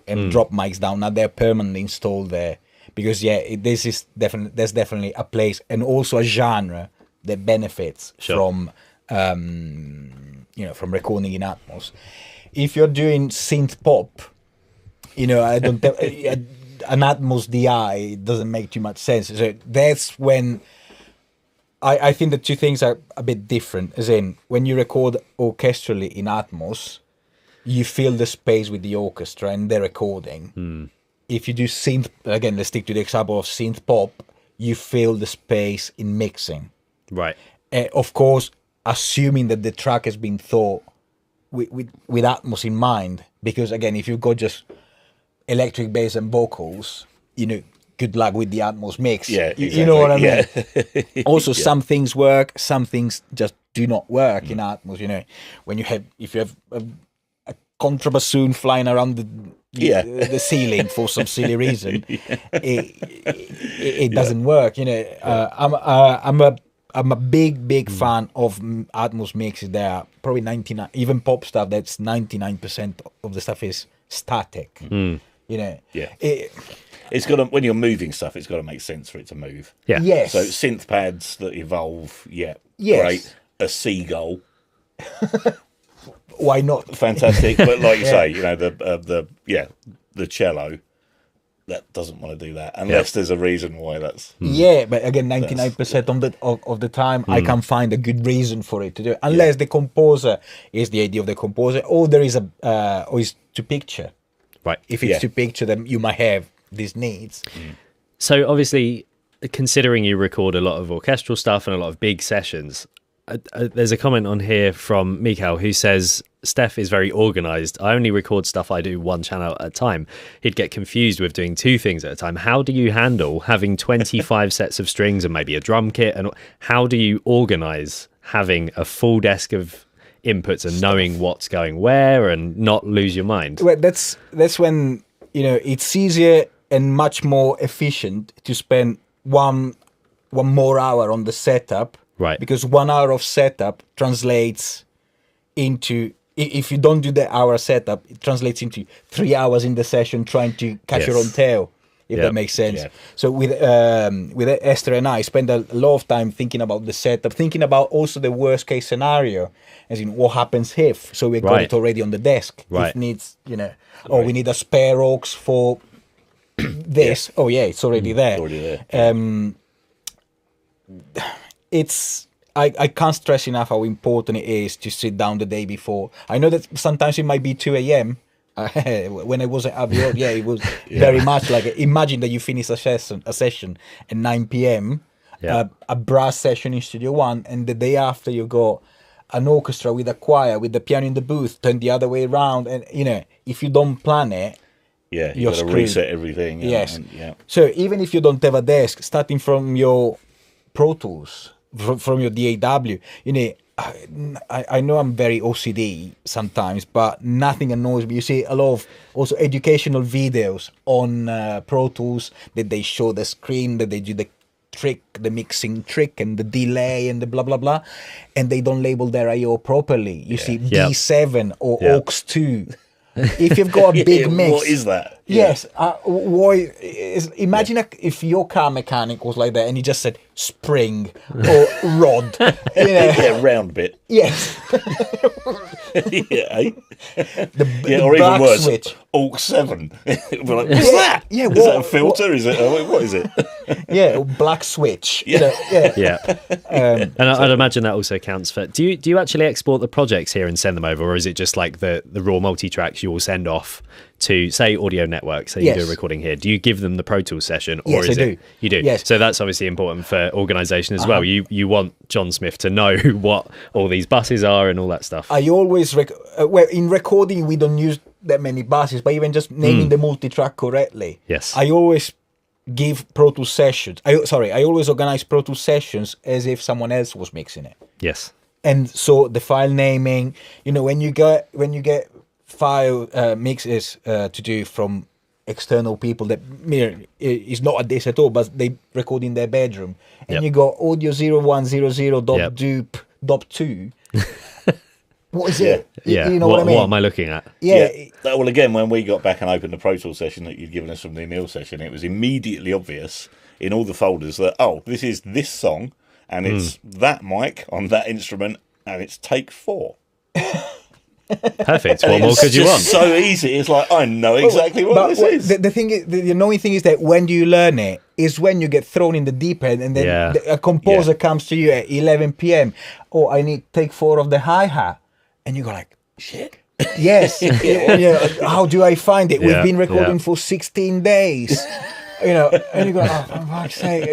and drop mics down. Now they're permanently installed there because there's definitely a place and also a genre that benefits from from recording in Atmos. If you're doing synth pop, I don't an Atmos DI doesn't make too much sense. So that's when I think the two things are a bit different. As in, when you record orchestrally in Atmos, you fill the space with the orchestra and the recording. If you do synth, again, let's stick to the example of synth pop, you fill the space in mixing. Right. Of course, assuming that the track has been thought with Atmos in mind, because again, if you've got just electric bass and vocals, good luck with the Atmos mix. Yeah, exactly. You know what I mean? Also, some things work, some things just do not work in Atmos. When if you have a contrabassoon flying around the ceiling for some silly reason, it doesn't work. I'm a big fan of Atmos mixes. There are probably 99, even pop stuff. That's 99% of the stuff is static. It's got to, when you're moving stuff, it's got to make sense for it to move. Yeah. Yes. So synth pads that evolve, Yes. great. A seagull, why not? fantastic. But like you say, the cello, that doesn't want to do that unless there's a reason why that's. Yeah, but again, 99% of the time, I can find a good reason for it to do it, unless the composer is the idea of the composer, or there is or is to picture. Right. If it's to picture, then you might have these needs. So obviously, considering you record a lot of orchestral stuff and a lot of big sessions, there's a comment on here from Mikhail who says, Steph is very organized. I only record stuff I do one channel at a time. He'd get confused with doing two things at a time. How do you handle having 25 sets of strings and maybe a drum kit? And how do you organize having a full desk of inputs and knowing what's going where and not lose your mind? Well, that's when it's easier and much more efficient to spend one more hour on the setup, right? Because 1 hour of setup translates into, if you don't do the hour setup, it translates into 3 hours in the session trying to catch your own tail. if Yeah. that makes sense. Yeah. So with Esther and I spend a lot of time thinking about the setup, thinking about also the worst case scenario, as in what happens if. So we got Right. it already on the desk. Right. If needs, we need a spare aux for this. Oh yeah, it's already there. It's already there. I can't stress enough how important it is to sit down the day before. I know that sometimes it might be 2 a.m. When I was at Abbey Road, it was very much like, imagine that you finish a session at 9 p.m., a brass session in Studio One, and the day after you got an orchestra with a choir, with the piano in the booth, turn the other way around, and if you don't plan it, Yeah, you're you've got to screwed. reset everything. Yes. And, yeah. So even if you don't have a desk, starting from your Pro Tools, from your DAW, I know I'm very OCD sometimes, but nothing annoys me. You see a lot of also educational videos on Pro Tools that they show the screen, that they do the trick, the mixing trick and the delay and the blah, blah, blah. And they don't label their I.O. properly. You see D7 or AUX 2. If you've got a big mix. What is that? Yes. Imagine if your car mechanic was like that and he just said spring or rod. Yeah, round bit. Yes. Yeah, The or even black worse, switch. AUX 7. We're like, what's that? Yeah, Is that a filter? Is it? What is it? Yeah, black switch. Yeah. Yeah. And I'd imagine that also counts for. Do you actually export the projects here and send them over, or is it just like the raw multi tracks you will send off to, say, Audio Network? Say you do a recording here. Do you give them the Pro Tools session, or Yes, is I it do. you do? Yes. So that's obviously important for organisation as well. You want John Smith to know what all these buses are and all that stuff. I always in recording we don't use that many buses, but even just naming the multi-track correctly. Yes. I always give Pro Tools sessions. I always organize Pro Tools sessions as if someone else was mixing it. Yes. And so the file naming, when you get file mixes to do from external people that is not at this at all, but they record in their bedroom, and you got audio 0100.dupe.2. What is it? Yeah. You know what I mean? What am I looking at? Yeah. Well, again, when we got back and opened the Pro Tools session that you'd given us from the Emil session, it was immediately obvious in all the folders that, this is this song, and it's that mic on that instrument, and it's take 4. Perfect. What more could you want? So easy. It's like, I know exactly what this is. The thing is, the annoying thing is that when do you learn it? Is when you get thrown in the deep end, and then a composer comes to you at 11 p.m. Oh, I need take 4 of the hi-hat. And you go like, shit. Yes. How do I find it? We've been recording for 16 days. And you go, for fuck's sake,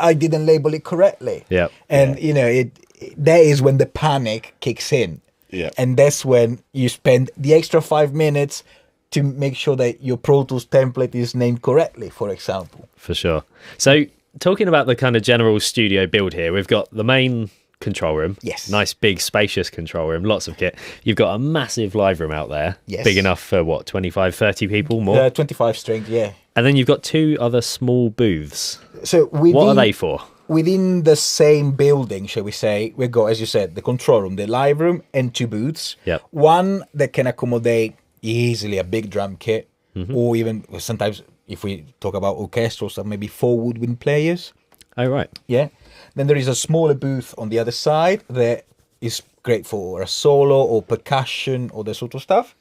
I didn't label it correctly. Yeah. And that is when the panic kicks in. Yeah. And that's when you spend the extra 5 minutes to make sure that your Pro Tools template is named correctly, for example. For sure. So talking about the kind of general studio build here, we've got the main control room. Yes. Nice, big, spacious control room, lots of kit. You've got a massive live room out there. Yes. Big enough for, 25, 30 people more? 25 strings, yeah. And then you've got 2 other small booths. So what are they for? Within the same building, shall we say, we've got, as you said, the control room, the live room, and 2 booths. Yep. One that can accommodate easily a big drum kit, or even sometimes, if we talk about orchestrals, maybe 4 woodwind players. Oh, right. Yeah. Then there is a smaller booth on the other side that is great for a solo or percussion or that sort of stuff.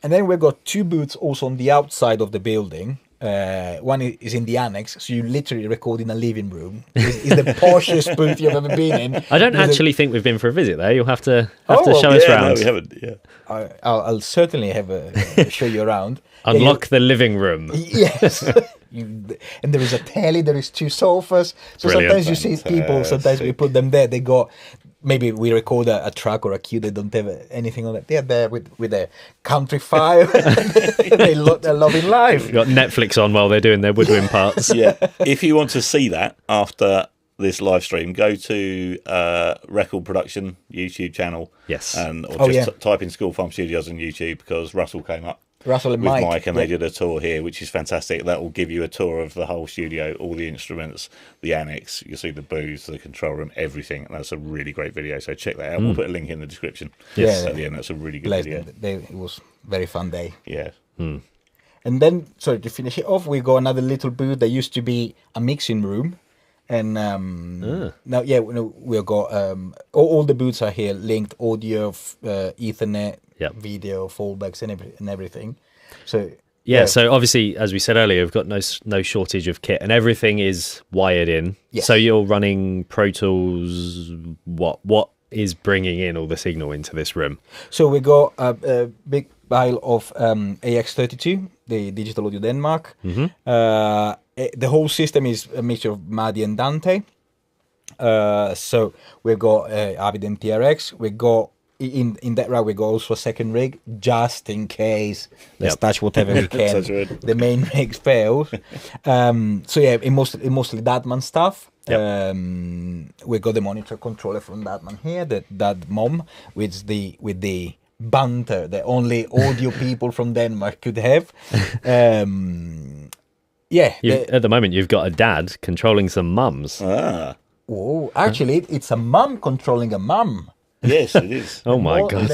And then we've got 2 booths also on the outside of the building. One is in the annex, so you literally record in a living room. It's the poshest booth you've ever been in. I don't actually think we've been for a visit there. You'll have to show us around. No, we haven't. Yeah. I'll certainly have show you around. Unlock the living room. Yes. And there is a telly, there is 2 sofas. So Brilliant. sometimes you see people, sometimes we put them there. They got, maybe we record a track or a cue, they don't have anything on it. They're there with a country file. They're loving life. You've got Netflix on while they're doing their woodwind parts. Yeah. If you want to see that after this live stream, go to Record Production YouTube channel. Yes. Type in School Farm Studios on YouTube, because Russell came up Russell and with Mike. Mike, and they did a tour here, which is fantastic. That will give you a tour of the whole studio, all the instruments, the annex. You'll see the booths, the control room, everything. And that's a really great video. So check that out. We'll put a link in the description. Yes. At the end, that's a really good video. It was a very fun day. Yeah. And then, sorry, to finish it off, we got another little booth that used to be a mixing room. And now, yeah, we've got all the booths are here, linked audio, Ethernet, video, fallbacks, and everything. So yeah, so obviously, as we said earlier, we've got no shortage of kit, and everything is wired in. Yes. So you're running Pro Tools. What is bringing in all the signal into this room? So we got a big pile of AX32, the Digital Audio Denmark. The whole system is a mixture of MADI and Dante. So we've got Avid MTRX. We got in that route we got also a second rig just in case. Let's touch whatever we can. The main rig fails. So yeah, it mostly Datman stuff. We got the monitor controller from Datman here, that mom with the banter that only audio people from Denmark could have. At the moment, you've got a dad controlling some mums. Oh, actually, it's a mum controlling a mum. Yes, it is. Oh my god!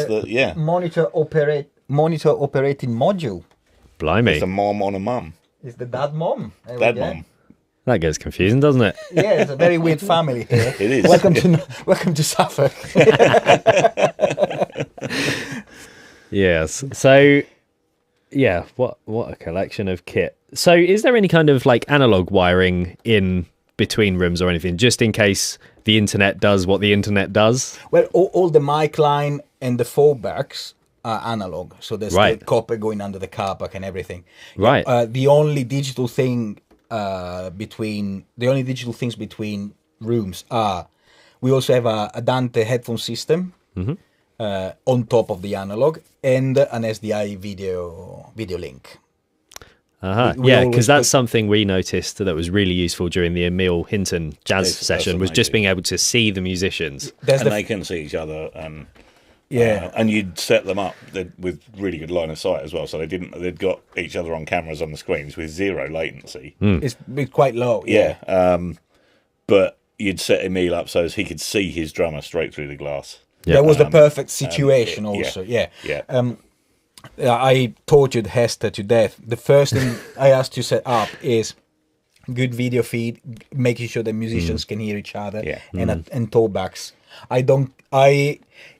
Monitor operating module. Blimey! It's a mom on a mum. It's the dad mom. Dad mom. That gets confusing, doesn't it? Yeah, it's a very weird family here. It is. Welcome to Suffolk. Yes. So, yeah, what a collection of kit. So, is there any kind of like analog wiring in between rooms or anything, just in case the internet does what the internet does? Well, all the mic line and the fallbacks are analog, so there's the copper going under the car park and everything. Right. The only digital thing between rooms are we also have a Dante headphone system on top of the analog and an SDI video link. Yeah, because that's something we noticed that was really useful during the Emil Hinton jazz session, was just being able to see the musicians. They can see each other. And you'd set them up with really good line of sight as well, so they'd got each other on cameras on the screens with zero latency. It's quite low. But you'd set Emil up so as he could see his drummer straight through the glass. That was the perfect situation. I tortured Hester to death. The first thing I asked to set up is good video feed, making sure the musicians can hear each other, and talkbacks.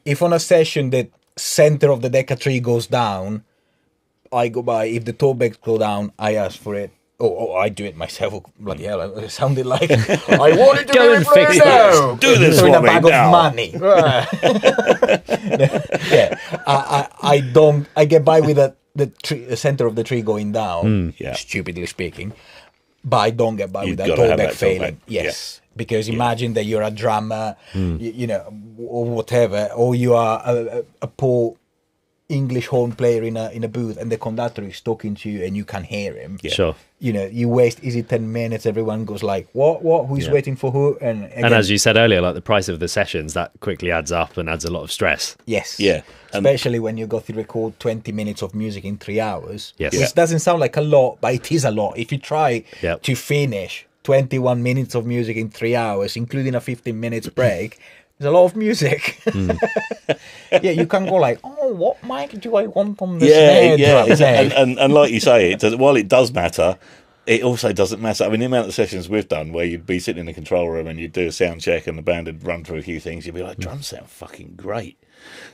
If on a session the center of the Decca tree goes down, I go by. If the talkbacks go down, I ask for it. I do it myself. Oh, bloody hell! It sounded like I wanted to go and fix it. Do this for a me bag now. of money. I don't. I get by with the center of the tree going down. Stupidly speaking, but I don't get by with that talkback failing. Yes. Because imagine that you're a drummer, you know, or whatever, or you are a poor English horn player in a booth, and the conductor is talking to you, and you can hear him. Sure. You know, you waste 10 minutes. Everyone goes like, "What? Who's waiting for who?" And as you said earlier, like the price of the sessions, that quickly adds up and adds a lot of stress. Yes. Yeah. Especially when you got to record 20 minutes of music in 3 hours. Yes. Which doesn't sound like a lot, but it is a lot. If you try to finish 21 minutes of music in 3 hours, including a 15 minutes break, there's a lot of music. You can go like, what mic do I want on the snare drum? And like you say, while it does matter, it also doesn't matter. I mean, the amount of sessions we've done where you'd be sitting in the control room and you'd do a sound check and the band would run through a few things, you'd be like, drums sound fucking great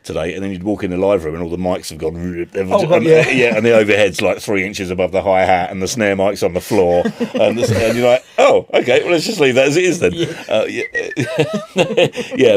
today, and then you'd walk in the live room and all the mics have gone and the overhead's like 3 inches above the hi-hat and the snare mic's on the floor and you're like, oh, okay, well, let's just leave that as it is then.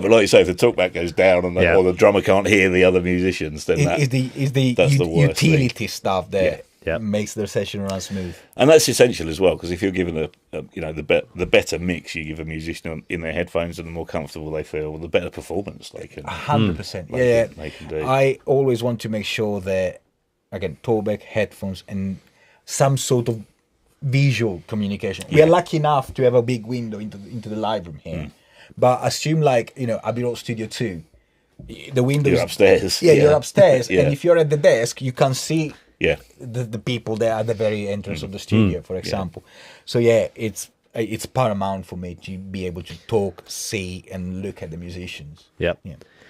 But like you say, if the talkback goes down or the drummer can't hear the other musicians, then that's the worst utility thing. stuff that makes the session run smooth. And that's essential as well, because if you're given the better mix you give a musician in their headphones, and the more comfortable they feel, the better performance they can 100%. They can do. I always want to make sure that, again, talkback, headphones, and some sort of visual communication. We are lucky enough to have a big window into the live room here, but assume Abbey Road Studio 2, the window is upstairs. You're upstairs, and if you're at the desk, you can see the people there at the very entrance of the studio, for example. So it's paramount for me to be able to talk, see, and look at the musicians.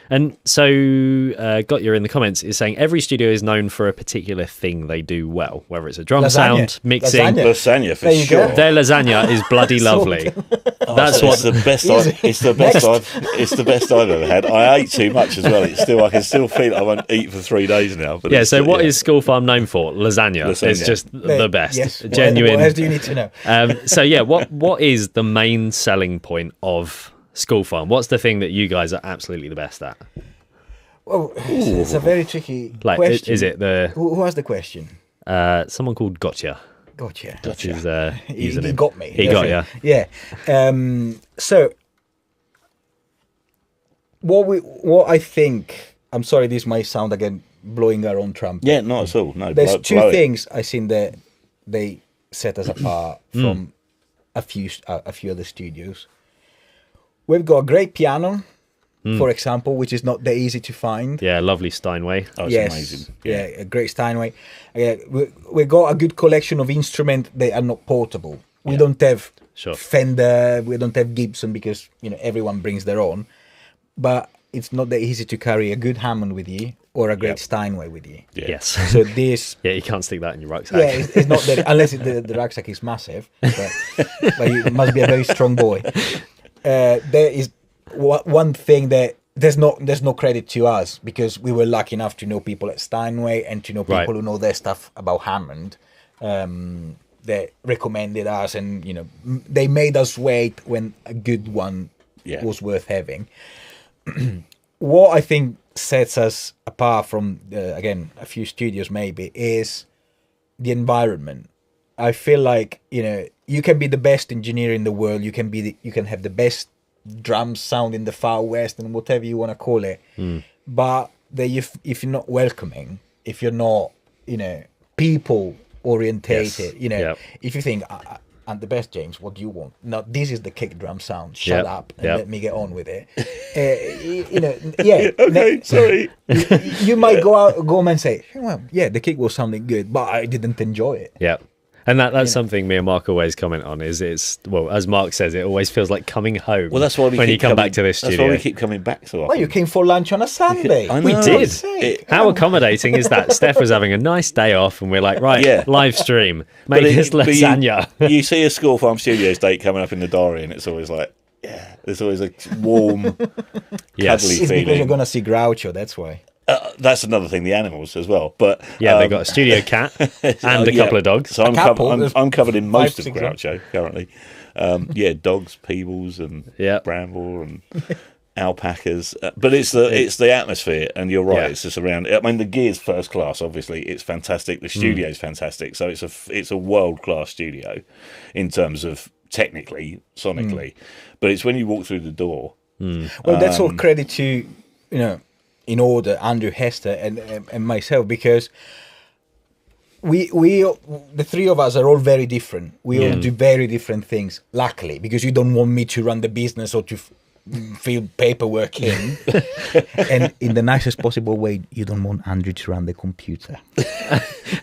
And so, Got You in the comments is saying every studio is known for a particular thing they do well, whether it's a drum sound, mixing. Lasagna for sure. Their lasagna is bloody lovely. That's what the best. It's the best I've ever had. I ate too much as well. I can still feel I won't eat for 3 days now. But yeah. So what is School Farm known for? Lasagna. It's just the best. Yes. Genuine. What else do you need to know? So yeah, what is the main selling point of School Farm? What's the thing that you guys are absolutely the best at? Well, it's a very tricky question. Is it the who has the question? Someone called Gotcha. Gotcha. Which is he got me. He got you. Yeah. So what I think. I'm sorry, this might sound again blowing our own trumpet. Yeah, not at all. No. There's two things I think that they set us apart from a few other studios. We've got a great piano, for example, which is not that easy to find. Yeah, lovely Steinway. Oh, it's amazing. Yeah, a great Steinway. We got a good collection of instruments that are not portable. We don't have Fender, we don't have Gibson because everyone brings their own. But it's not that easy to carry a good Hammond with you or a great Steinway with you. Yeah. Yes. So this... Yeah, you can't stick that in your rucksack. Yeah, it's not that... Unless the rucksack is massive. But you must be a very strong boy. There is one thing that there's no credit to us because we were lucky enough to know people at Steinway and to know people who know their stuff about Hammond. They recommended us and they made us wait when a good one was worth having. What I think sets us apart from again a few studios maybe is the environment. I feel like you can be the best engineer in the world, you can have the best drum sound in the Far West and whatever you want to call it, but if you're not welcoming, if you're not people orientated, if you think I'm the best, James, what do you want? No, this is the kick drum sound. Shut up and let me get on with it. Okay, sorry. You might go home and say, well, yeah, the kick was sounding good, but I didn't enjoy it. Yeah. And that's something me and Mark always comment on is as Mark says, it always feels like coming home. Well, that's why when you come back to this studio. That's why we keep coming back so often. Well, you came for lunch on a Sunday. I know. We did. How accommodating is that? Steph was having a nice day off and we're like, live stream, make us lasagna. You see a School Farm Studios date coming up in the diary and it's always like, there's always a warm, cuddly It's feeling. because you're going to see Groucho, that's why. That's another thing, the animals as well. But they got a studio cat and a couple of dogs. So I'm covered in most of 5-6 Groucho currently. Dogs, Peebles, and Bramble, and alpacas. But it's the atmosphere, and you're right. It's just around. I mean, the gear's first class. Obviously, it's fantastic. The studio's fantastic. So it's a world class studio in terms of technically, sonically. But it's when you walk through the door. Well, that's all credit to in order, Andrew, Hester, and myself, because we the three of us are all very different. We all do very different things. Luckily, because you don't want me to run the business or to fill paperwork in, and in the nicest possible way, you don't want Andrew to run the computer.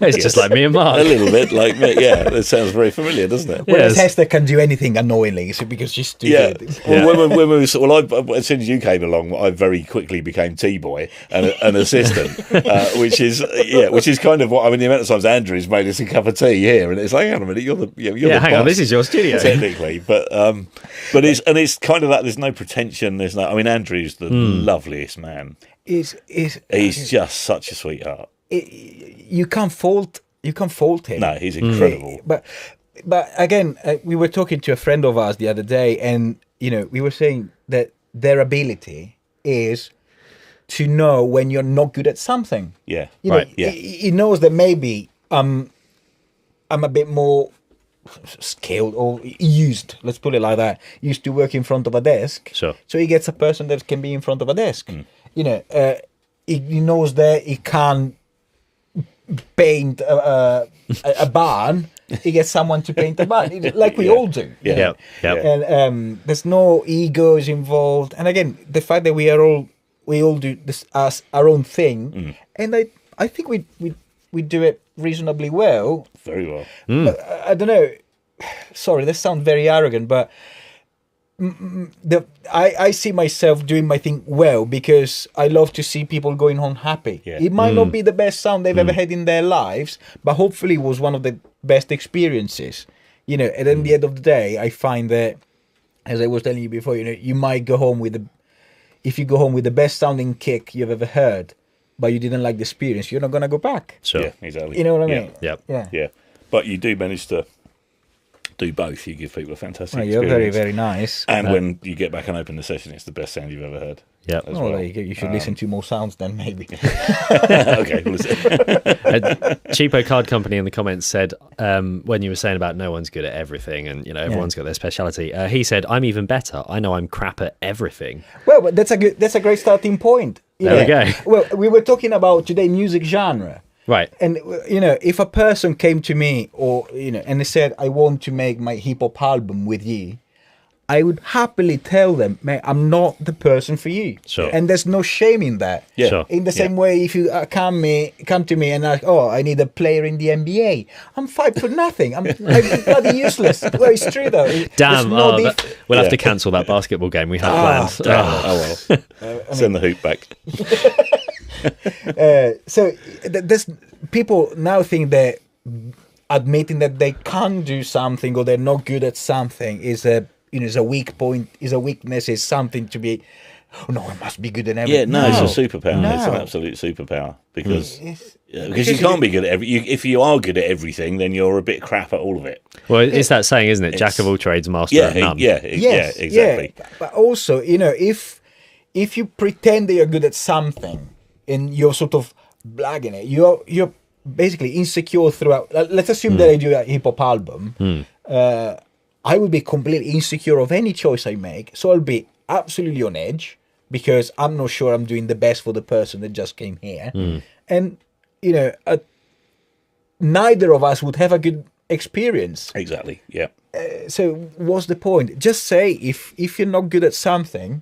It's just like me and Mark. A little bit like me. Yeah, that sounds very familiar, doesn't it? Whereas Hester can do anything annoyingly, so because she's stupid. As soon as you came along, I very quickly became T-boy and an assistant, which is kind of what I mean. The amount of times Andrew's made us a cup of tea here, and it's like, hang on a minute, you're the hang boss, on, this is your studio technically, but it's kind of that. There's no pretension. There's no. I mean, Andrew's the loveliest man. He's just such a sweetheart. You can't fault him. No, he's incredible. But again, we were talking to a friend of ours the other day, and we were saying that their ability is to know when you're not good at something. Yeah, He knows that maybe I'm a bit more skilled or used. Let's put it like that. Used to work in front of a desk. Sure. So he gets a person that can be in front of a desk. He knows that he can't paint a barn. He gets someone to paint a barn, like we all do. Yeah. And there's no egos involved. And again, the fact that we all do this as our own thing, and I think we do it reasonably well. Very well. But, I don't know. Sorry, this sounds very arrogant, but I see myself doing my thing well because I love to see people going home happy. Yeah. It might not be the best sound they've ever had in their lives, but hopefully it was one of the best experiences. You know, and at the end of the day, I find that, as I was telling you before, you know, you might go home with if you go home with the best sounding kick you've ever heard, but you didn't like the experience, you're not gonna go back. Sure. Yeah, exactly. You know what I mean? Yep. Yeah. But you do manage to do both. You give people a fantastic Well, you're experience. very, very nice. And when you get back and open the session, it's the best sound you've ever heard. Yep. as Oh, well. there you go. You should listen to more sounds then, maybe. Okay, well, Cheapo Card Company in the comments said, when you were saying about no one's good at everything and, you know, everyone's got their speciality, he said, I'm even better. I know I'm crap at everything. Well, but that's a great starting point. There we go. Well, we were talking about today music genre. Right. And, you know, if a person came to me or, you know, and they said, I want to make my hip hop album with you, I would happily tell them, man, I'm not the person for you. Sure. And there's no shame in that. Yeah. Sure. In the same way, if you come to me and ask, I need a player in the NBA, I'm 5'0". I'm bloody useless. Well, it's true though. Damn. We'll have Yeah. to cancel that basketball game we had planned. oh well. Send the hoop back. So there's people now think that admitting that they can't do something or they're not good at something is a weak point, is a weakness, is something to be. Oh, no, I must be good at everything. Yeah, no, it's a superpower. No. It's an absolute superpower because It's- because you can't be good at if you are good at everything, then you're a bit crap at all of it. Well, it's that saying, isn't it? Jack of all trades, master of none. Yes, exactly. Yeah. But also, you know, if you pretend that you're good at something and you're sort of blagging it, you're basically insecure throughout. Let's assume that I do a hip hop album. I will be completely insecure of any choice I make, so I'll be absolutely on edge because I'm not sure I'm doing the best for the person that just came here, and you know, neither of us would have a good experience. Exactly. Yeah. So what's the point? Just say if you're not good at something,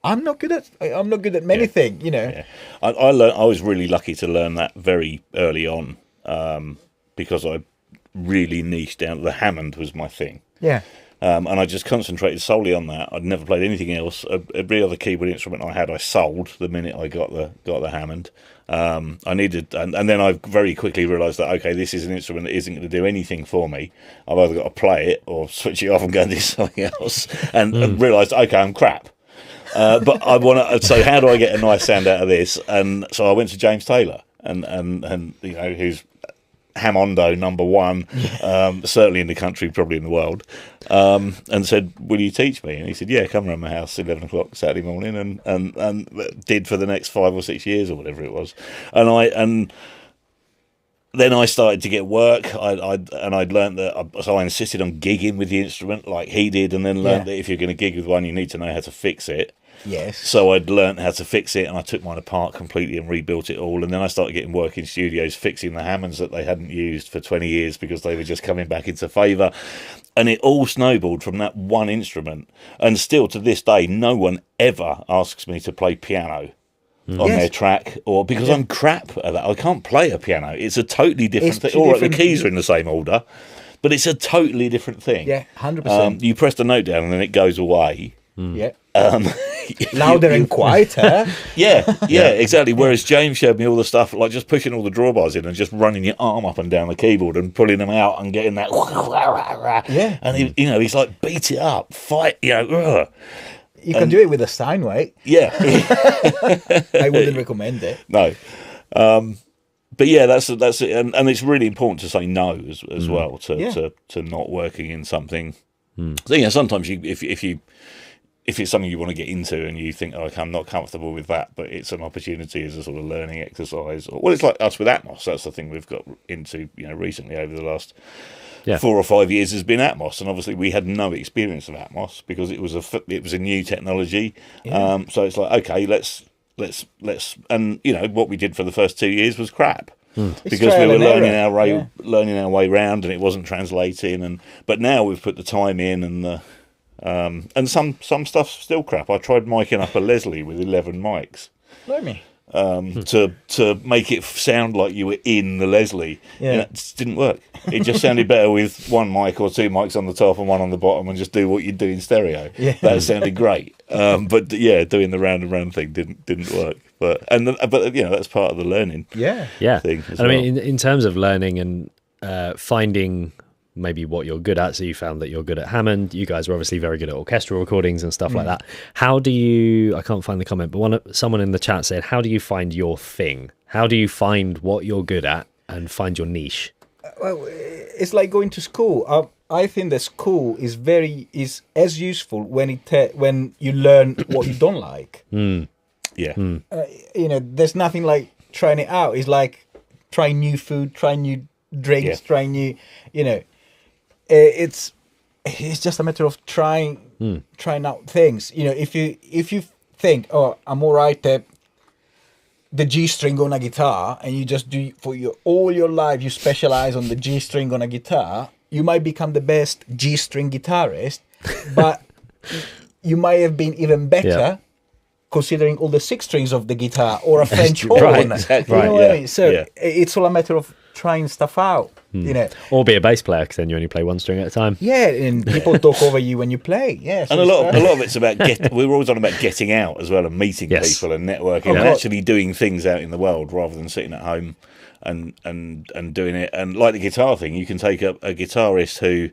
I'm not good at many things, you know. Yeah. I was really lucky to learn that very early on because I really niched down. The Hammond was my thing. Yeah. And I just concentrated solely on that. I'd never played anything else. Every other keyboard instrument I had, I sold the minute I got the Hammond. I needed, and then I very quickly realised that okay, this is an instrument that isn't going to do anything for me. I've either got to play it or switch it off and go and do something else. And realised, okay, I'm crap. But I want to. So how do I get a nice sound out of this? And so I went to James Taylor, and you know, who's Hammondo #1, certainly in the country, probably in the world, and said, "Will you teach me?" And he said, "Yeah, come around my house 11 o'clock Saturday morning," and did for the next 5 or 6 years or whatever it was, and then I started to get work. I'd learned that, so I insisted on gigging with the instrument like he did, and then learned that if you're going to gig with one, you need to know how to fix it. Yes. So I'd learnt how to fix it, and I took mine apart completely and rebuilt it all. And then I started getting work in studios fixing the Hammonds that they hadn't used for 20 years because they were just coming back into favour. And it all snowballed from that one instrument. And still to this day, no one ever asks me to play piano on their track, or because I'm crap at that. I can't play a piano. It's a totally different thing. All right, the keys are in the same order, but it's a totally different thing. Yeah, 100%. You press the note down and then it goes away. Yeah. Louder and quieter. Yeah, exactly. Whereas James showed me all the stuff, like just pushing all the drawbars in and just running your arm up and down the keyboard and pulling them out and getting that. Yeah. And he's like, beat it up, fight, You can do it with a Steinway. Yeah. I wouldn't recommend it. No. But yeah, that's it, and it's really important to say no as well to not working in something. So yeah, sometimes if it's something you want to get into and you think, I'm not comfortable with that, but it's an opportunity as a sort of learning exercise. Well, it's like us with Atmos. That's the thing we've got into, recently over the last 4 or 5 years has been Atmos, and obviously we had no experience of Atmos because it was a new technology. Yeah. So it's like, okay, let's and what we did for the first 2 years was crap. Because we were learning our way round, and it wasn't translating. But now we've put the time in, and some stuff's still crap. I tried miking up a Leslie with 11 mics. Let me. to make it sound like you were in the Leslie. Yeah. And it just didn't work. It just sounded better with one mic or two mics on the top and one on the bottom, and just do what you do in stereo. Yeah. That sounded great. But yeah, doing the round and round thing didn't work. But you know, that's part of the learning. Yeah. Thing as I well. mean, in terms of learning and finding maybe what you're good at, so you found that you're good at Hammond, you guys are obviously very good at orchestral recordings and stuff like that. How do you, I can't find the comment, but someone in the chat said, how do you find your thing? How do you find what you're good at and find your niche? Well, it's like going to school. I think that school is as useful when you learn what you don't like. Yeah. You know, there's nothing like trying it out. It's like trying new food, trying new drinks, trying new, you know, it's just a matter of trying out things. You know, if you think, oh, I'm all right at the G string on a guitar, and you just do all your life you specialize on the G string on a guitar, you might become the best G string guitarist, but you might have been even better considering all the six strings of the guitar or a French horn. Right, exactly. You know what I mean? So it's all a matter of trying stuff out. You know, Or be a bass player, because then you only play one string at a time. yeah, and people talk over you when you play. Yeah, so And a lot of it's about we were always on about getting out as well, and meeting people and networking and actually doing things out in the world rather than sitting at home and doing it. And like the guitar thing, you can take a guitarist who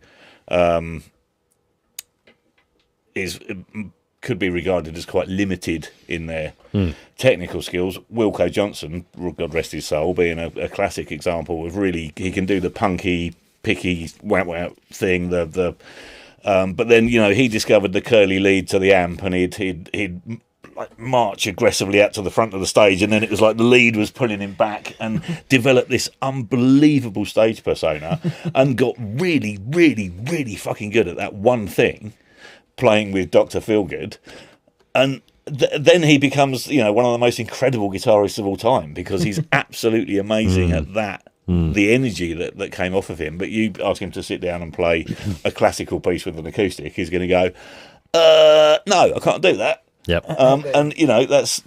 could be regarded as quite limited in their technical skills. Wilco Johnson, God rest his soul, being a classic example of really, he can do the punky, picky, wow thing. But then, you know, he discovered the curly lead to the amp, and he'd like march aggressively out to the front of the stage, and then it was like the lead was pulling him back, and developed this unbelievable stage persona, and got really, really, really fucking good at that one thing, playing with Dr. Feelgood, and then he becomes, you know, one of the most incredible guitarists of all time, because he's absolutely amazing at that. The energy that came off of him. But you ask him to sit down and play a classical piece with an acoustic, he's going to go, no, I can't do that. Yep. And you know, that's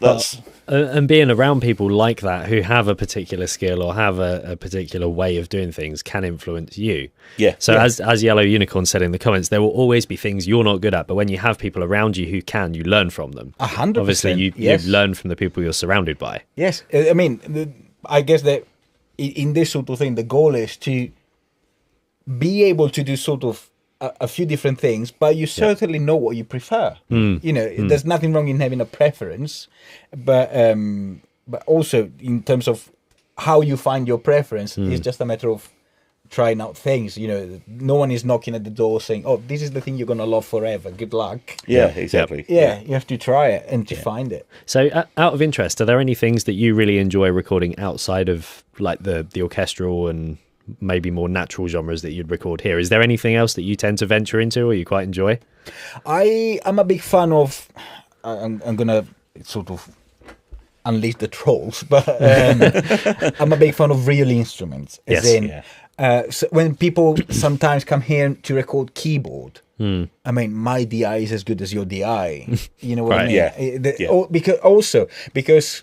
and being around people like that who have a particular skill or have a particular way of doing things can influence you. Yeah. So as Yellow Unicorn said in the comments, there will always be things you're not good at, but when you have people around you who can, you learn from them. 100%. Obviously, you learn from the people you're surrounded by. Yes, I mean, I guess that in this sort of thing, the goal is to be able to do sort of a few different things, but you certainly know what you prefer. You know, there's nothing wrong in having a preference, but also in terms of how you find your preference, it's just a matter of trying out things. You know, no one is knocking at the door saying, "Oh, this is the thing you're gonna love forever. Good luck." Yeah, exactly. Yeah, you have to try it and to find it. So, out of interest, are there any things that you really enjoy recording outside of like the orchestral and maybe more natural genres that you'd record here? Is there anything else that you tend to venture into or you quite enjoy? I'm a big fan of. I'm gonna sort of unleash the trolls, but I'm a big fan of real instruments. So when people sometimes come here to record keyboard, I mean, my DI is as good as your DI. You know what I mean? Because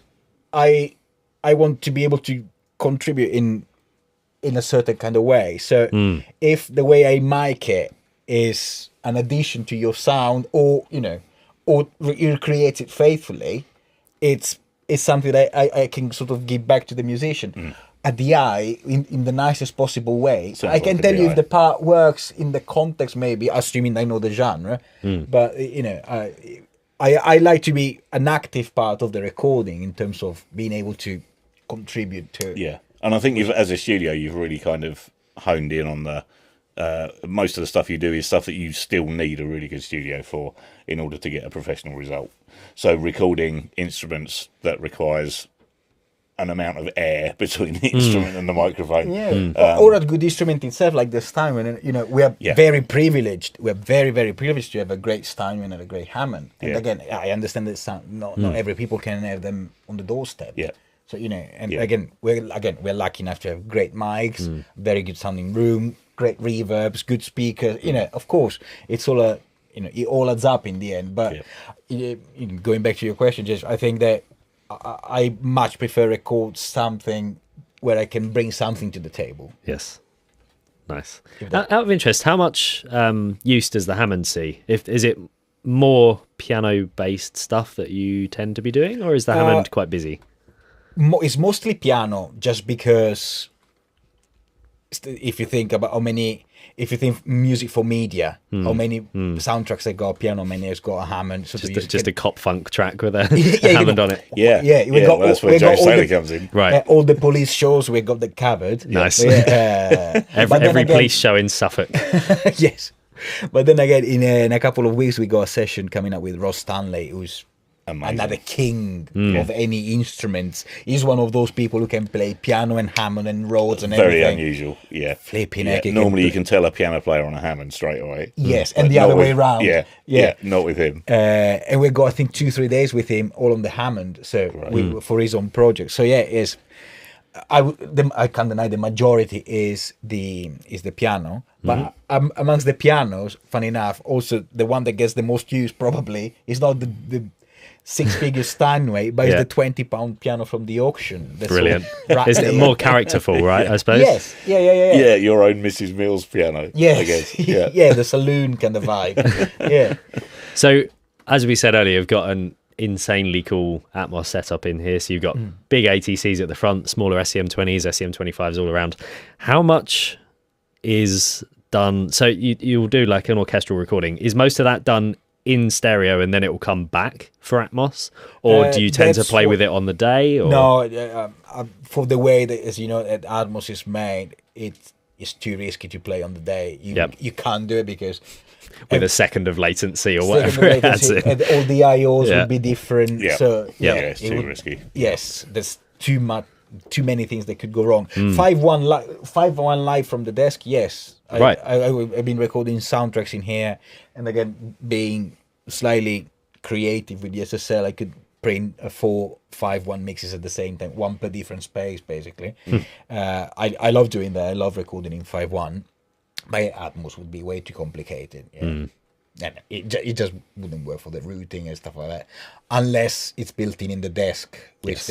I want to be able to contribute in a certain kind of way. So if the way I mic it is an addition to your sound, or you know, or you create it faithfully, it's something that I can sort of give back to the musician. At the eye, in the nicest possible way. So I can tell you if the part works in the context, maybe, assuming I know the genre. But, you know, I like to be an active part of the recording in terms of being able to contribute to it. Yeah. And I think as a studio, you've really kind of honed in on the... most of the stuff you do is stuff that you still need a really good studio for in order to get a professional result. So recording instruments that requires an amount of air between the instrument and the microphone. Or a good instrument itself, like the Steinway. You know, we are very privileged. We are very, very privileged to have a great Steinway and a great Hammond. And again, I understand that not every people can have them on the doorstep. Yeah. So, you know, and again, we're lucky enough to have great mics, very good sounding room, great reverbs, good speakers. You know, of course, it's all it all adds up in the end. But going back to your question, just I think that I much prefer record something where I can bring something to the table. Yes. Nice. Out of interest, how much use does the Hammond see? Is it more piano-based stuff that you tend to be doing, or is the Hammond quite busy? It's mostly piano, just because if you think about if you think music for media, how many soundtracks they got a piano, many has got a Hammond. So just a cop funk track with a Hammond on it. Yeah, that's where Joe Staley comes in. Right. All the police shows, we got that covered. Nice. Every police show in Suffolk. Yes. But then again, in a couple of weeks, we got a session coming up with Ross Stanley, who's another king of any instruments. He's one of those people who can play piano and Hammond and Rhodes and very everything. Very unusual, yeah. Flipping heck. Normally you can tell a piano player on a Hammond straight away. Yes, and the other way around. Yeah, not with him. And we got, I think, 2-3 days with him, all on the Hammond, for his own project. So yeah, I can't deny the majority is the piano, but amongst the pianos, funny enough, also the one that gets the most use probably is not the six-figure Steinway, but it's the £20 piano from the auction. That's brilliant. Is it more characterful, right? I suppose. Yes. Yeah. Your own Mrs. Mills piano. Yes. I guess. Yeah, the saloon kind of vibe. Yeah. So, as we said earlier, you've got an insanely cool Atmos setup in here. So you've got big ATCs at the front, smaller SCM20s, SCM25s all around. How much is done? So you'll do like an orchestral recording. Is most of that done in stereo and then it will come back for Atmos, or do you tend to play with it on the day? Or? No, for the way that, as you know, that Atmos is made, it's too risky to play on the day. You can't do it because with a second of latency or whatever it has in. And all the IOs would be different. Yeah. So it's too risky. Yes, there's too many things that could go wrong. 5-1 live from the desk. Yes, I've been recording soundtracks in here, and again, being slightly creative with the SSL, I could print 4-5-1 mixes at the same time, one per different space, basically. I love doing that. I love recording in 5-1. My Atmos would be way too complicated. And it just wouldn't work for the routing and stuff like that, unless it's built in the desk, which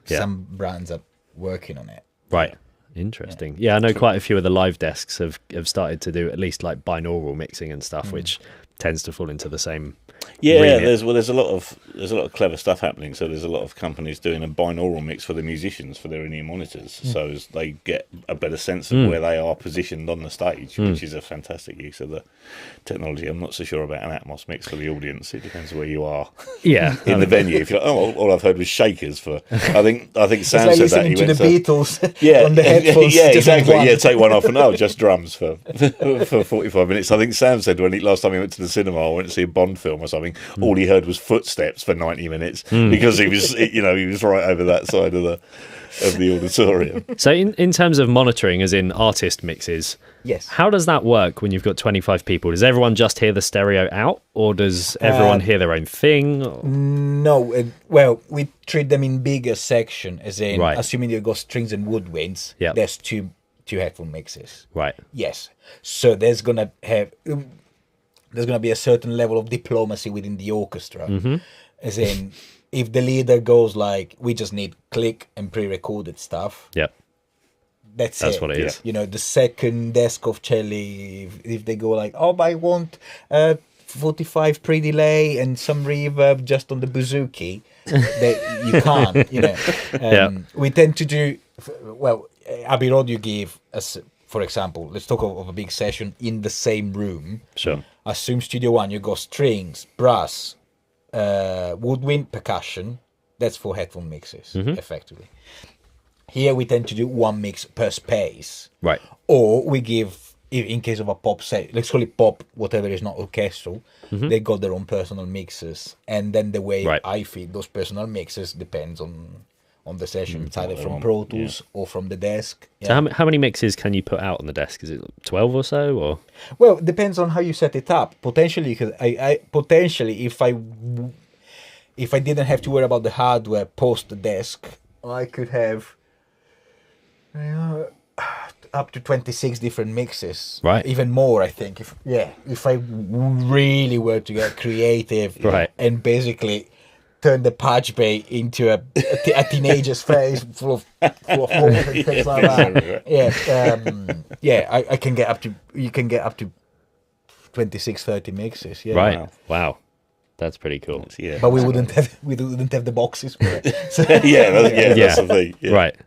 some brands are working on it. Right. Interesting. Yeah, I know quite a few of the live desks have started to do at least like binaural mixing and stuff, which tends to fall into the same. Yeah, there's a lot of clever stuff happening. So there's a lot of companies doing a binaural mix for the musicians for their in-ear monitors, so as they get a better sense of where they are positioned on the stage, which is a fantastic use of the technology. I'm not so sure about an Atmos mix for the audience. It depends where you are. Yeah, in the venue. If you're like, all I've heard was shakers for. I think Sam said that he went to the Beatles. On the headphones. Yeah, exactly. Yeah, take one off and just drums for 45 minutes. I think Sam said last time he went to the cinema, I went to see a Bond film or something. All he heard was footsteps for 90 minutes because he was right over that side of the auditorium. So in terms of monitoring, as in artist mixes, yes, how does that work when you've got 25 people? Does everyone just hear the stereo out, or does everyone hear their own thing? No, well, we treat them in bigger section, as in assuming you've got strings and woodwinds, there's two headphone mixes. Right. Yes. So there's gonna be a certain level of diplomacy within the orchestra, as in, if the leader goes like, we just need click and pre-recorded stuff. Yep. That's what it is. You know, the second desk of cello, if they go like, I want 45 pre-delay and some reverb just on the bouzouki, that you can't. You know, we tend to do Abbey Road. You give us, for example, let's talk of a big session in the same room. Sure. Assume Studio One, you got strings, brass, woodwind, percussion. That's for headphone mixes, effectively. Here we tend to do one mix per space. Right. Or we give, in case of a pop set, let's call it pop, whatever is not orchestral, they got their own personal mixes. And then the way I feed those personal mixes depends on the session. It's either from Pro Tools or from the desk. So how many mixes can you put out on the desk? Is it 12 or so? Or well, it depends on how you set it up. Potentially, because I potentially, if I didn't have to worry about the hardware post the desk, I could have up to 26 different mixes. Right. Even more, I think. If I really were to get creative, right, and basically turn the patch bay into a teenager's face full of holes and things like that. I can get up to, you can get up to 26, 30 mixes. Yeah. Right. Wow. That's pretty cool. Yeah. But we wouldn't have the boxes for it. So, That's the thing. Yeah. Right.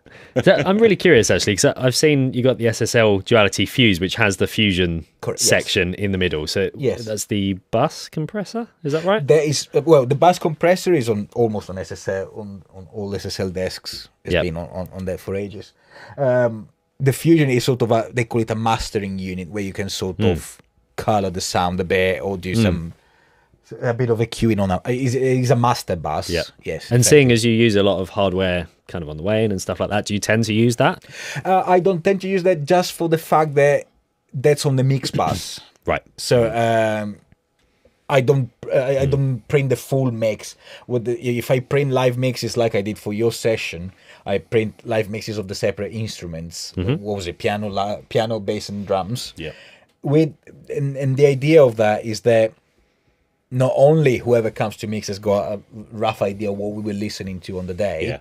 So I'm really curious actually, because I've seen you got the SSL Duality Fuse, which has the fusion section in the middle. So that's the bus compressor. Is that right? There is the bus compressor is almost on SSL on all SSL desks. It's been on there for ages. The fusion is sort of they call it a mastering unit where you can sort of color the sound a bit or do a bit of EQing on it's a master bus. Yeah. Yes. And seeing as you use a lot of hardware kind of on the way in and stuff like that, do you tend to use that? I don't tend to use that just for the fact that that's on the mix bus. Right. So I don't print the full mix. If I print live mixes like I did for your session, I print live mixes of the separate instruments. What was it? Piano, bass, and drums. Yeah. And the idea of that is that not only whoever comes to mix has got a rough idea of what we were listening to on the day,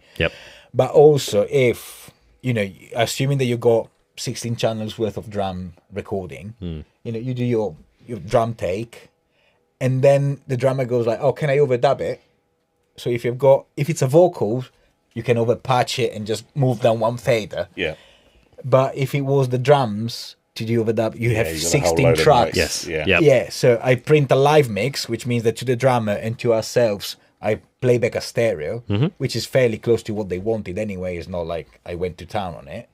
but also if, assuming that you got 16 channels worth of drum recording, you do your drum take, and then the drummer goes like, oh, can I overdub it? So if it's a vocal, you can overpatch it and just move down one fader. Yeah. But if it was the drums, to do overdub, you have 16 tracks. Yes. Yeah. So I print a live mix, which means that to the drummer and to ourselves, I play back a stereo, which is fairly close to what they wanted anyway. It's not like I went to town on it.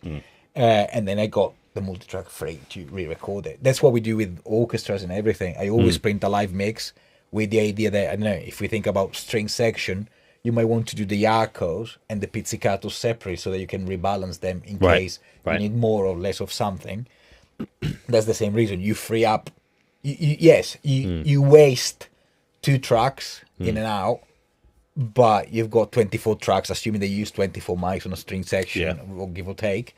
And then I got the multi-track free to re-record it. That's what we do with orchestras and everything. I always print a live mix with the idea that, I don't know, if we think about string section, you might want to do the arcos and the pizzicatos separate so that you can rebalance them in case you need more or less of something. That's the same reason you free up. You waste 2 tracks in and out, but you've got 24 tracks, assuming they use 24 mics on a string section, or give or take.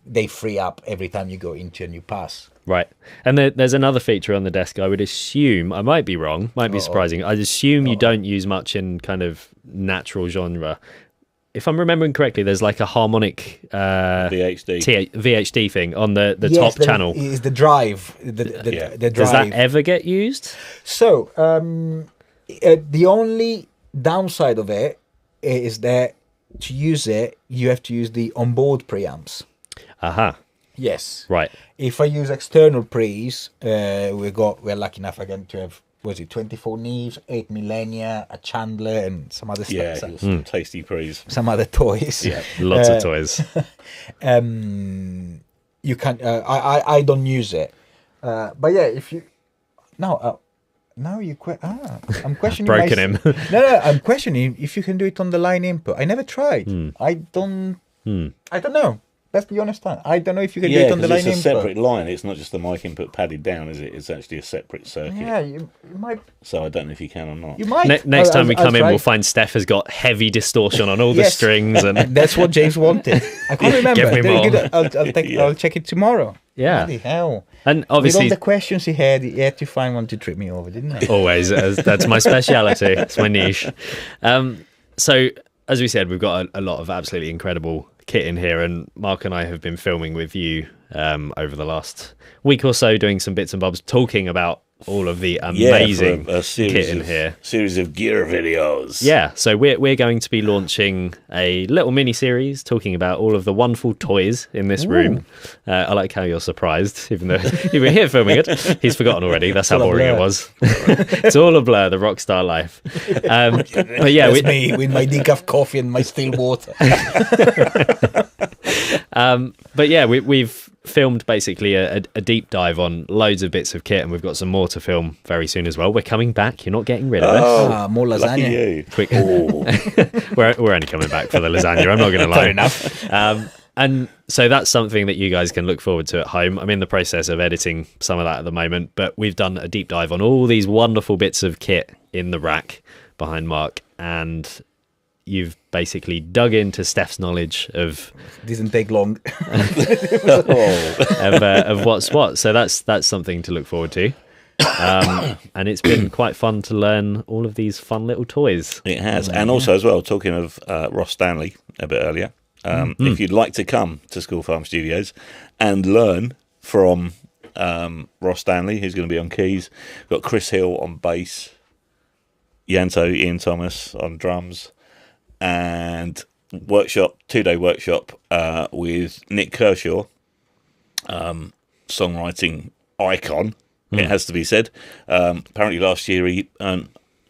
They free up every time you go into a new pass. Right. And there's another feature on the desk. I would assume, I might be wrong, might be surprising. I'd assume you don't use much in kind of natural genre. If I'm remembering correctly, there's like a harmonic VHD thing on the top channel. Is the drive. The drive. Does that ever get used? So the only downside of it is that to use it, you have to use the onboard preamps. Aha. Yes. Right. If I use external pre's, we're lucky enough again to have 24 Neves, 8 Millennia, a Chandler, and some other stuff. Some tasty pre's. Some other toys. Yeah, lots of toys. You can. I don't use it. But yeah, if you now you I'm questioning. Broken him. No, I'm questioning if you can do it on the line input. I never tried. I don't know. That's the honest time. I don't know if you can do it on the line input. It's a separate line. It's not just the mic input padded down, is it? It's actually a separate circuit. Yeah, you might. So I don't know if you can or not. You might. Next time we come in, we'll find Steph has got heavy distortion on all the strings, and that's what James wanted. I can't remember. Give me more. I'll check it tomorrow. Yeah. Bloody hell. And obviously, with all the questions he had to find one to trip me over, didn't he? Always. That's my speciality. It's my niche. So, as we said, we've got a lot of absolutely incredible kit in here, and Mark and I have been filming with you over the last week or so, doing some bits and bobs, talking about all of the amazing kit in here. Series of gear videos. Yeah, so we're going to be launching a little mini series talking about all of the wonderful toys in this room. I like how you're surprised, even though you were here filming it. He's forgotten already. That's how boring it was. It's all a blur, the rock star life. But yeah, that's me with my decaf coffee and my still water. But yeah, we've filmed basically a deep dive on loads of bits of kit, and we've got some more to film very soon as well. We're coming back. You're not getting rid of us. More lasagna. Quick. We're only coming back for the lasagna. I'm not going to lie. Fair enough. And so that's something that you guys can look forward to at home. I'm in the process of editing some of that at the moment, but we've done a deep dive on all these wonderful bits of kit in the rack behind Mark, and you've basically dug into Steph's knowledge of doesn't take long of what's what. So that's something to look forward to. And it's been quite fun to learn all of these fun little toys. It has. And also as well, talking of Ross Stanley a bit earlier, if you'd like to come to School Farm Studios and learn from Ross Stanley, who's going to be on keys, got Chris Hill on bass, Yanto Ian Thomas on drums, and workshop, 2-day workshop with Nick Kershaw, songwriting icon, it has to be said. Apparently last year he earned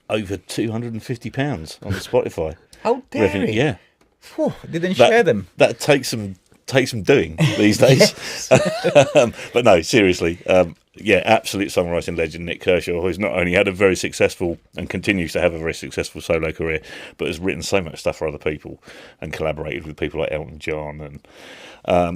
over £250 on Spotify. How dare he? Yeah. Phew, didn't share them. That takes some doing these days. But no, seriously, absolute songwriting legend Nick Kershaw, who's not only had a very successful and continues to have a very successful solo career, but has written so much stuff for other people and collaborated with people like Elton John, and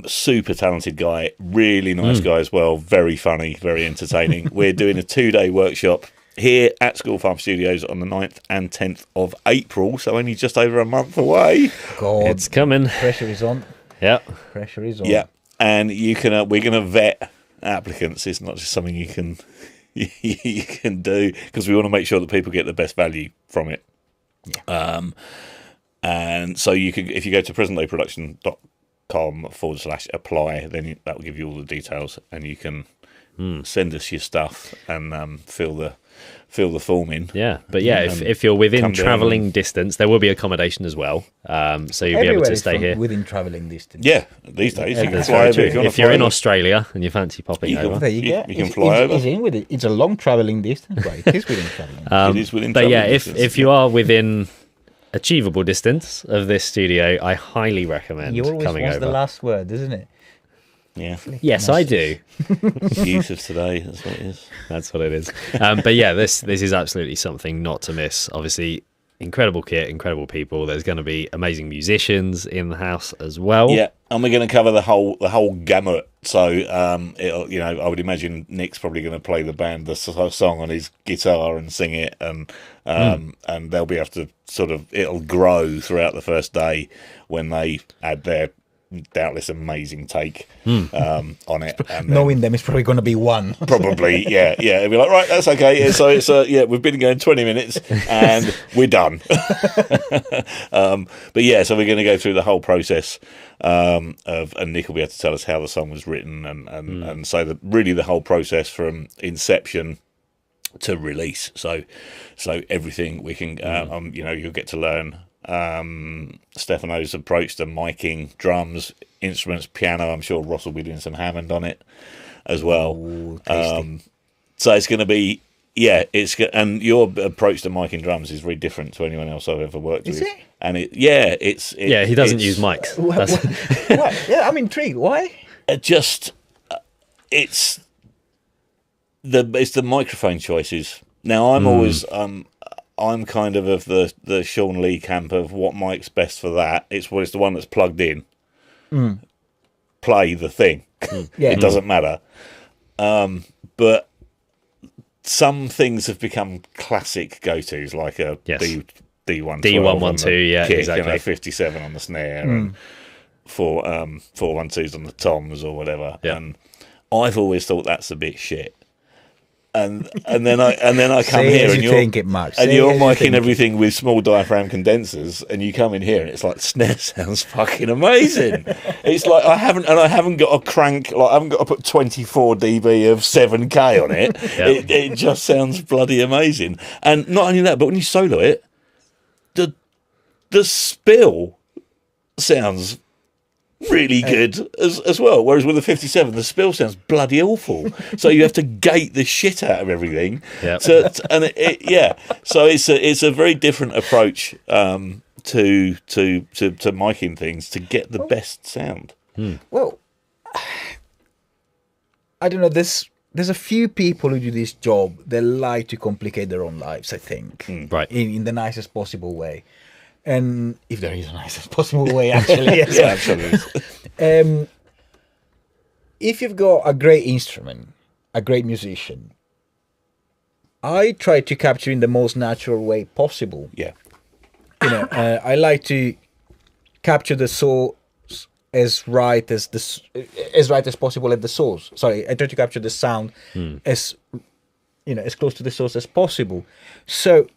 super talented guy, really nice guy as well, very funny, very entertaining. We're doing a 2-day workshop here at School Farm Studios on the 9th and 10th of April, so only just over a month away. God, It's coming. pressure is on. Yeah. Pressure is on. Yeah, and you can. We're going to vet applicants. It's not just something you can you can do, because we want to make sure that people get the best value from it. Yeah. And so you can, if you go to presentdayproduction.com/apply, then that will give you all the details, and you can send us your stuff and fill the form in. Yeah, but yeah, if you're within travelling distance, there will be accommodation as well. So you'll be able to stay here. Within travelling distance. Yeah, these days you can That's fly very over. true. If you're in Australia and you fancy popping over. There you go. You can fly over. It's a long travelling distance, right? It is within travelling. It is within. But yeah, travelling if distance. you are within achievable distance of this studio, I highly recommend You always coming want over. the last word, isn't it? Yeah, Yes, I do. youth of today. That's what it is. That's what it is. But yeah, this is absolutely something not to miss. Obviously, incredible kit, incredible people. There's going to be amazing musicians in the house as well. Yeah, and we're going to cover the whole gamut. So, it'll, I would imagine Nick's probably going to play the song on his guitar and sing it, and they'll be able to it'll grow throughout the first day when they add their doubtless amazing take on it. And Knowing them is probably going to be one. probably, yeah. It'll be like, right, that's okay. Yeah, so it's we've been going 20 minutes and we're done. But yeah, so we're going to go through the whole process and Nick will be able to tell us how the song was written and so really the whole process from inception to release. So everything we can, you'll get to learn. Stefano's approach to miking, drums, instruments, piano. I'm sure Ross will be doing some Hammond on it as well. Ooh, So it's going to be, and your approach to miking drums is very different to anyone else I've ever worked with. Is it? And he doesn't use mics. What? Yeah, I'm intrigued. Why? It's the microphone choices. Now I'm always I'm kind of the Sean Lee camp of what mic's best for that. It's the one that's plugged in. Play the thing. Yeah. It doesn't matter. But some things have become classic go-tos, like a D112 D112, yeah, kick, exactly. and a 57 on the snare, and 412s on the toms or whatever. Yeah. And I've always thought that's a bit shit. And then I come Say here as and you you're think it, Max. and Say you're as you miking think. everything with small diaphragm condensers, and you come in here and it's like snare sounds fucking amazing. It's like I haven't got a crank, like I haven't got to put 24 dB of 7K on it. Yeah. It just sounds bloody amazing. And not only that, but when you solo it, the spill sounds really good as well. Whereas with the 57, the spill sounds bloody awful. So you have to gate the shit out of everything. Yep. So it's a very different approach to miking things to get the best sound. Well, I don't know. There's a few people who do this job. They like to complicate their own lives, I think, Right. in the nicest possible way. And if there is a nicest possible way, actually, yes. Yeah, absolutely. If you've got a great instrument, a great musician, I try to capture in the most natural way possible. Yeah. I like to capture the source as right as possible at the source. Sorry, I try to capture the sound as as close to the source as possible. So,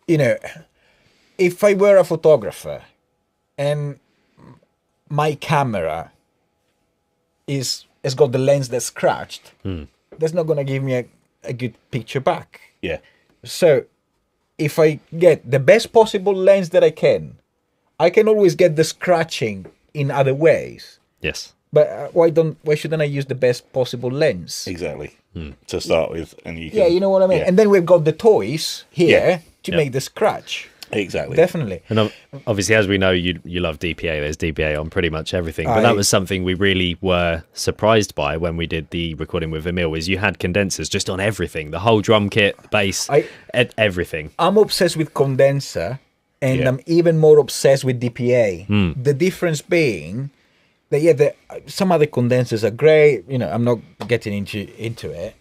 if I were a photographer and my camera has got the lens that's scratched, that's not going to give me a good picture back. Yeah. So if I get the best possible lens that I can always get the scratching in other ways. Yes. But why shouldn't I use the best possible lens? Exactly. To start with, and you can, you know what I mean. Yeah. And then we've got the toys here to make the scratch. Exactly. Definitely. And obviously, as we know, you love DPA. There's DPA on pretty much everything. But that was something we really were surprised by when we did the recording with Emil, is you had condensers just on everything. The whole drum kit, bass, everything. I'm obsessed with condenser, and I'm even more obsessed with DPA. The difference being that, some other condensers are great. I'm not getting into it.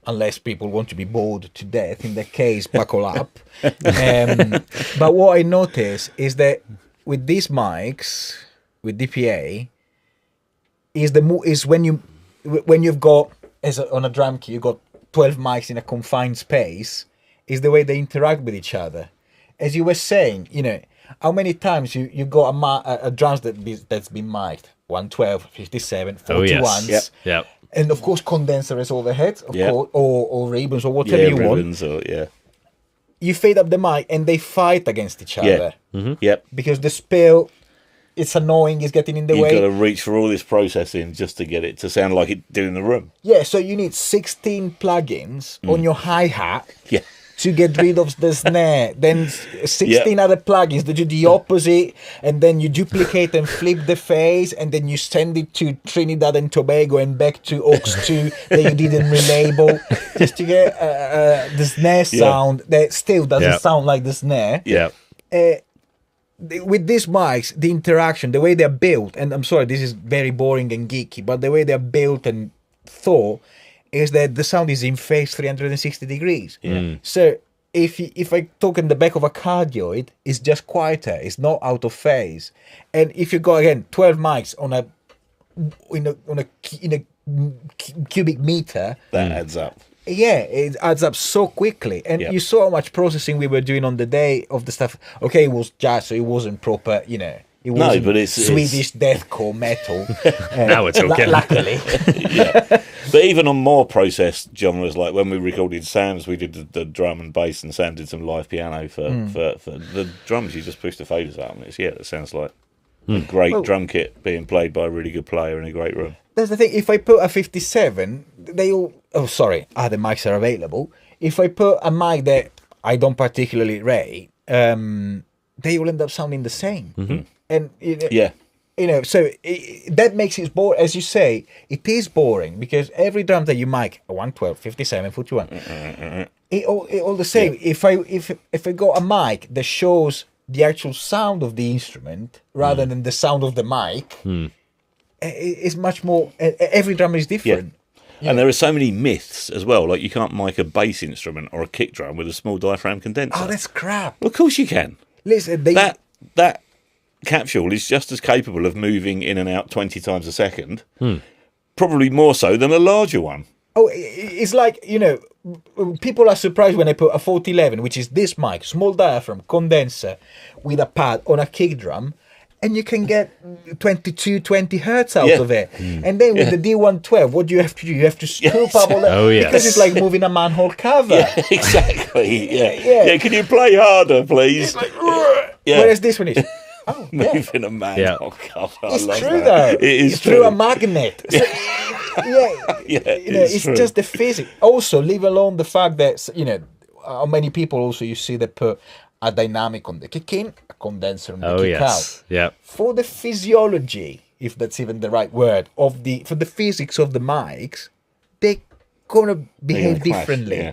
Unless people want to be bored to death, in that case, buckle up. But what I notice is that with these mics, with DPA, is when you've got on a drum kit, you've got 12 mics in a confined space, is the way they interact with each other. As you were saying, how many times you got a drums that's been mic'd 112, 57, 41s. Yeah. And of course, condenser is overhead, of course, or ribbons, or whatever you ribbons want. You fade up the mic, and they fight against each other. Because the spill, it's annoying, it's getting in the way. You've got to reach for all this processing just to get it to sound like it do in the room. Yeah, so you need 16 plugins on your hi-hat. To get rid of the snare, then 16 other plugins that do the opposite, and then you duplicate and flip the phase, and then you send it to Trinidad and Tobago and back to aux 2 that you didn't relabel, just to get the snare sound that still doesn't sound like the snare. With these mics, the interaction, the way they're built, and I'm sorry, this is very boring and geeky, but the way they're built and thought is that the sound is in phase 360 degrees. So if I talk in the back of a cardioid, it's just quieter. It's not out of phase. And if you go again 12 mics in a cubic meter, that adds up. Yeah, it adds up so quickly. And you saw how much processing we were doing on the day of the stuff. Okay, it was jazz, so it wasn't proper, it wasn't but it's Swedish deathcore metal. Now we're talking. Luckily. But even on more processed genres, like when we recorded Sam's, we did the drum and bass, and Sam did some live piano for the drums. You just push the faders out, and it sounds like a great drum kit being played by a really good player in a great room. That's the thing. If I put a 57, other mics are available. If I put a mic that I don't particularly rate, they will end up sounding the same. And so that makes it boring. As you say, it is boring because every drum that you mic, 112, 57, 41, it all the same. If I got a mic that shows the actual sound of the instrument rather than the sound of the mic, it's much more. Every drum is different. And there are so many myths as well. Like you can't mic a bass instrument or a kick drum with a small diaphragm condenser. Oh, that's crap. Well, of course you can. Listen, that capsule is just as capable of moving in and out 20 times a second, probably more so than a larger one. Oh, it's like, people are surprised when I put a 4011, which is this mic, small diaphragm, condenser, with a pad on a kick drum, and you can get 20 hertz out of it. And then with the D112, what do you have to do? You have to scoop up all that, because it's like moving a manhole cover. Yeah, exactly. Yeah. Can you play harder, please? It's like, whereas this one is... Oh, moving a manhole cover. It's true, though. It is true. Through a magnet. So, it's true. just the physics. Also, leave alone the fact that, how many people also you see that put a dynamic on the kick in, a condenser on the kick out. Yeah. For the physiology, if that's even the right word, for the physics of the mics, they're going to behave differently.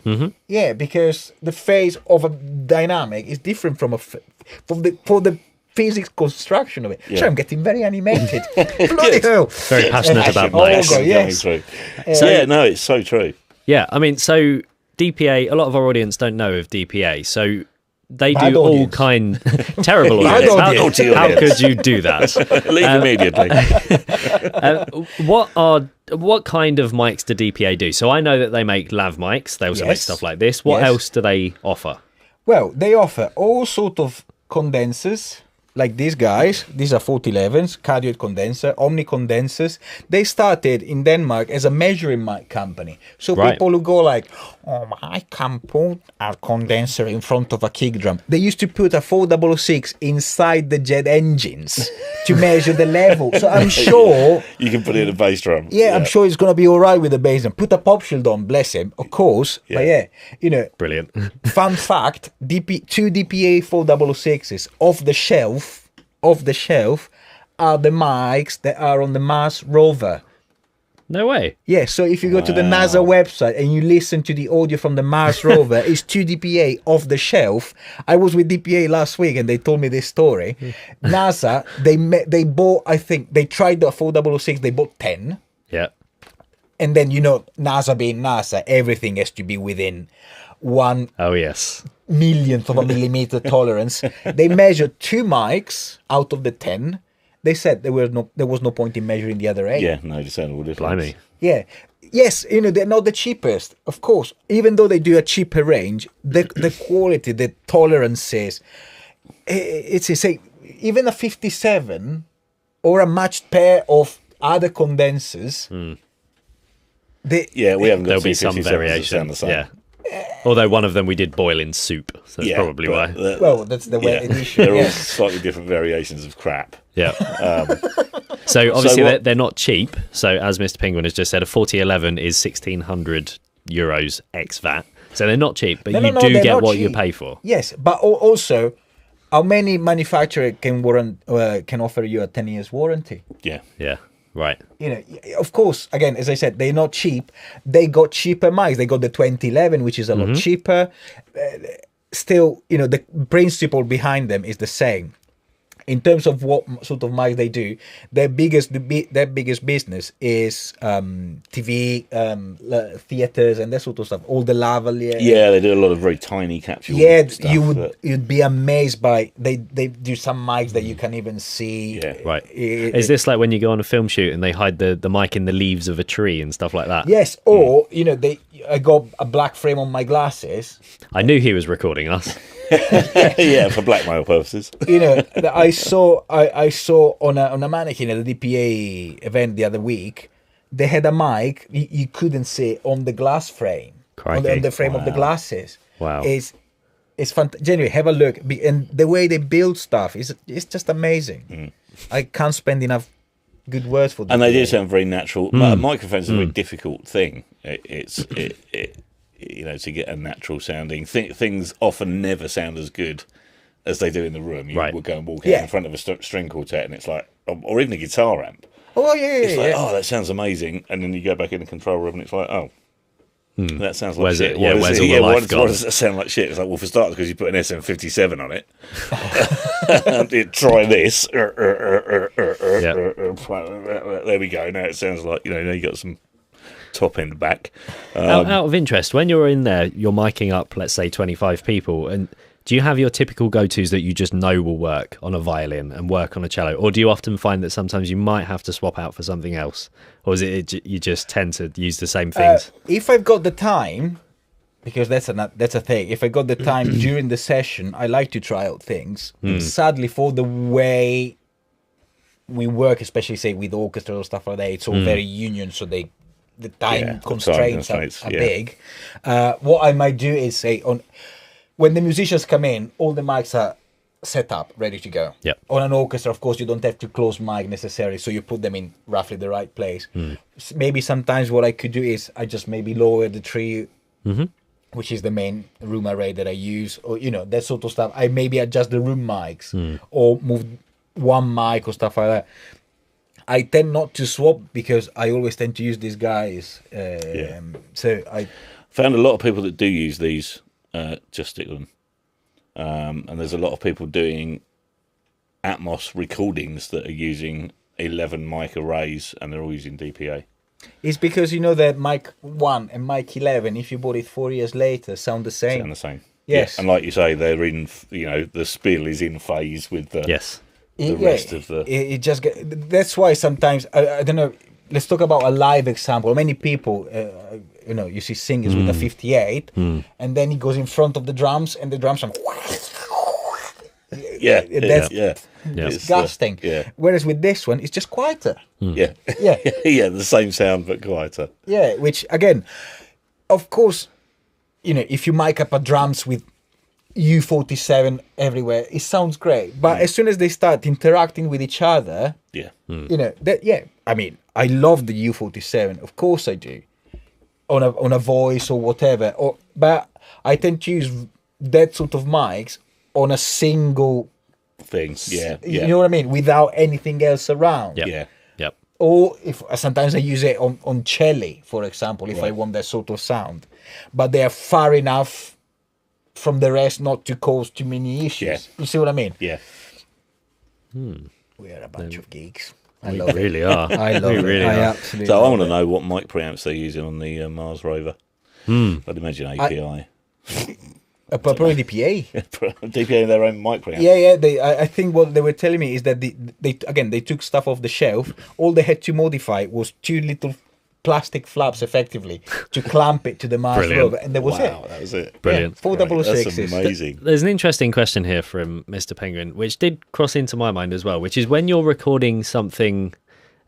Because the phase of a dynamic is different from for the physics construction of it. So I'm getting very animated. Bloody hell. Very passionate about mics. Oh, God, yes. It's so true. Yeah, I mean, so DPA, a lot of our audience don't know of DPA. So they Bad do all audience. kind terrible Bad audience. audience. How could you do that? Leave immediately. What kind of mics do DPA do? So I know that they make lav mics. They also make Yes. stuff like this. What Yes. else do they offer? Well, they offer all sort of condensers, like these guys. These are 4011s, cardioid condenser, omni condensers. They started in Denmark as a measuring mic company. So Right. people who go like, oh, I can put a condenser in front of a kick drum. They used to put a 4006 inside the jet engines to measure the level. So I'm sure... You can put it in a bass drum. Yeah, I'm sure it's going to be all right with the bass drum. Put a pop shield on, bless him, of course. Yeah. But yeah, you know... Brilliant. Fun fact: two DPA 4006s off the shelf are the mics that are on the Mars rover. No way. Yeah, so if you go to the NASA website and you listen to the audio from the Mars rover, it's 2 DPA off the shelf. I was with DPA last week and they told me this story. NASA, they bought, I think, they tried the 4006, they bought 10. Yeah. And then, you know, NASA being NASA, everything has to be within 1 Oh yes. millionth of a millimeter tolerance. They measured 2 mics out of the 10. They said there was no point in measuring the other 8. Yeah, no discernible difference. Blimey. Yeah. Yes, you know, they're not the cheapest, of course. Even though they do a cheaper range, the quality, the tolerances, it's say even a 57 or a matched pair of other condensers. Yeah, we haven't got There'll be 257s some that variation. sound the same. Yeah. Although one of them we did boil in soup, so that's probably why. Well, that's the way edition. They're all Yeah. slightly different variations of crap. Yeah. So obviously what- they're not cheap. So as Mr. Penguin has just said, a 4011 is €1,600 ex VAT. So they're not cheap, but No, you no, do they're get not what you cheap. pay for. Yes, but also, how many manufacturer can offer you a 10 years warranty? Yeah. Yeah. Right. You know, of course, again, as I said, they're not cheap. They got cheaper mics. They got the 2011, which is a lot cheaper. Still, you know, the principle behind them is the same. In terms of what sort of mics they do, their biggest business is TV, theaters, and that sort of stuff. All the lavalier. Yeah, they do a lot of very tiny capsule Yeah, stuff. you'd be amazed by they do some mics that you can even see. Yeah. Right. Is this like when you go on a film shoot and they hide the mic in the leaves of a tree and stuff like that? Yes, or you know, I got a black frame on my glasses. I knew he was recording us. Yeah, for blackmail purposes. You know, that I saw on a mannequin at the DPA event the other week. They had a mic you couldn't see on the glass frame, on the frame of the glasses. Wow. It's fun. Genuinely, have a look. And the way they build stuff is just amazing. I can't spend enough good words for them. And they do sound very natural. Microphones are a very difficult thing. It's you know, to get a natural sounding things often never sound as good as they do in the room. You Right. would go and walk out in front of a string quartet, and it's like, or even a guitar amp. Oh yeah, It's like, yeah. oh, that sounds amazing, and then you go back in the control room, and it's like, oh. That sounds like Where's shit. it- yeah, where's all the why life does gone? that sound like shit? It's like, well, for starters, because you put an SM57 on it. Try this. There we go. Now it sounds like, you know, now you got some top end back. Out of interest, when you're in there, you're miking up, let's say, 25 people, and do you have your typical go-tos that you just know will work on a violin and work on a cello, or do you often find that sometimes you might have to swap out for something else, or is it you just tend to use the same things? If I've got the time, because that's a thing. If I got the time during the session, I like to try out things. Sadly, for the way we work, especially say with orchestra or stuff like that, it's all very union, so the time constraints are big. What I might do is say when the musicians come in, all the mics are set up, ready to go. Yep. On an orchestra, of course, you don't have to close mic necessarily, so you put them in roughly the right place. Maybe sometimes what I could do is I just maybe lower the tree, which is the main room array that I use, or you know, that sort of stuff. I maybe adjust the room mics or move one mic or stuff like that. I tend not to swap because I always tend to use these guys. So I Found a lot of people that do use these, just stick them. And there's a lot of people doing Atmos recordings that are using 11 mic arrays, and they're all using DPA. It's because you know that mic 1 and mic 11, if you bought it 4 years later, sound the same. Sound the same. Yes. And like you say, they're in, the spill is in phase with the Yes. rest of the... It just that's why sometimes, I don't know, let's talk about a live example. Many people, you see singers with a 58, and then he goes in front of the drums, and the drums are... That's disgusting. Whereas with this one, it's just quieter. Yeah. The same sound, but quieter. Yeah, which, again, of course, if you mic up a drums with U47 everywhere, it sounds great. But as soon as they start interacting with each other, I mean, I love the U47, of course I do, on a voice or whatever. But I tend to use that sort of mics on a single thing. You know what I mean? Without anything else around. Yep. Or if sometimes I use it on cello, for example, if I want that sort of sound. But they are far enough from the rest not to cause too many issues. Yeah. You see what I mean? Yeah. We are a bunch of geeks. We really are. I love it. really I are. absolutely So I love want to it. know what mic preamps they're using on the Mars rover. I'd imagine API. Probably DPA. DPA their own mic preamp. Yeah. I think what they were telling me is that they took stuff off the shelf. All they had to modify was 2 little plastic flaps, effectively, to clamp it to the Mars Brilliant. rover, and that was Wow, that was it. Brilliant. 4 double That's sixes. amazing. There's an interesting question here from Mr. Penguin, which did cross into my mind as well, which is when you're recording something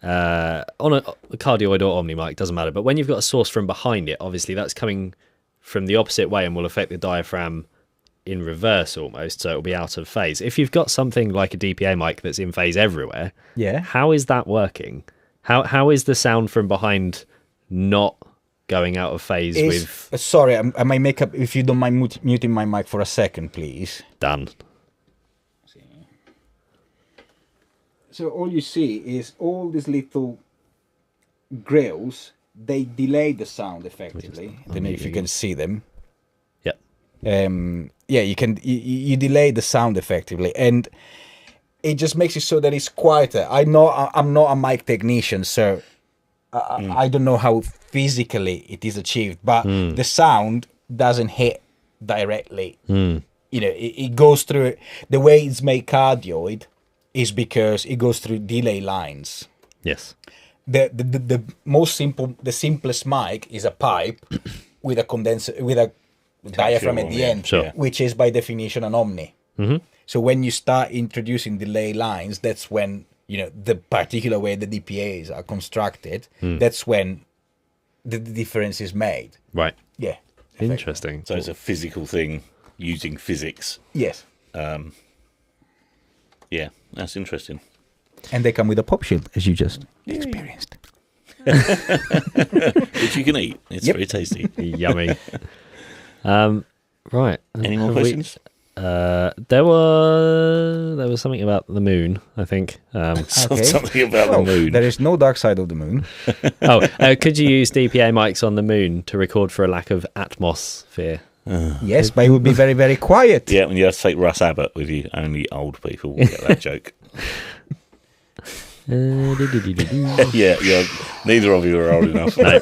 on a cardioid or omni mic, doesn't matter, but when you've got a source from behind it, obviously that's coming from the opposite way and will affect the diaphragm in reverse almost, so it'll be out of phase. If you've got something like a DPA mic that's in phase everywhere, how is that working? How is the sound from behind not going out of phase with... Sorry, I might make up, if you don't mind muting my mic for a second, please. Done. So all you see is all these little grills, they delay the sound effectively. I don't know if you can see them. Yep. You delay the sound effectively, and it just makes it so that it's quieter. I'm not a mic technician, so I don't know how physically it is achieved, but the sound doesn't hit directly. It goes through, the way it's made cardioid is because it goes through delay lines. Yes. The simplest mic is a pipe with a condenser, with a diaphragm at the end, which is by definition an omni. So when you start introducing delay lines, that's when, the particular way the DPAs are constructed, that's when the difference is made. Right. Yeah. Interesting. So it's a physical thing using physics. Yes. Yeah, that's interesting. And they come with a pop shield, as you just experienced. Which you can eat. It's very tasty. Yummy. Right. Any more questions? There was something about the moon, I think. Something about the moon. There is no dark side of the moon. Could you use DPA mics on the moon to record for a lack of atmosphere? Yes, but it would be very, very quiet. Yeah, when you have to take Russ Abbott with you, only old people will get that joke. Yeah, neither of you are old enough. No.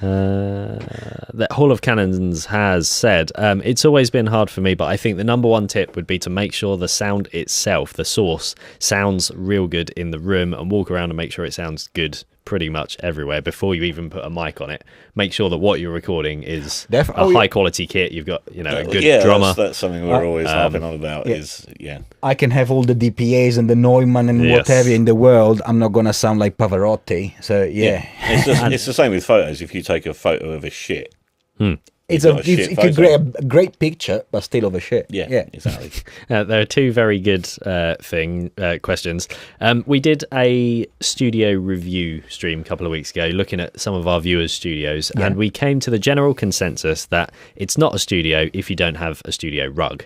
The Hall of Cannons has said, it's always been hard for me, but I think the number one tip would be to make sure the sound itself, the source, sounds real good in the room, and walk around and make sure it sounds good pretty much everywhere before you even put a mic on it. Make sure that what you're recording is a high quality kit. You've got, a good drummer. That's something we're always harping on about. I can have all the DPAs and the Neumann and whatever in the world. I'm not gonna sound like Pavarotti. So it's the same with photos. If you take a photo of a shit, it could create a great picture, but still of a shit. Yeah, exactly. There are two very good questions. We did a studio review stream a couple of weeks ago looking at some of our viewers' studios, and we came to the general consensus that it's not a studio if you don't have a studio rug.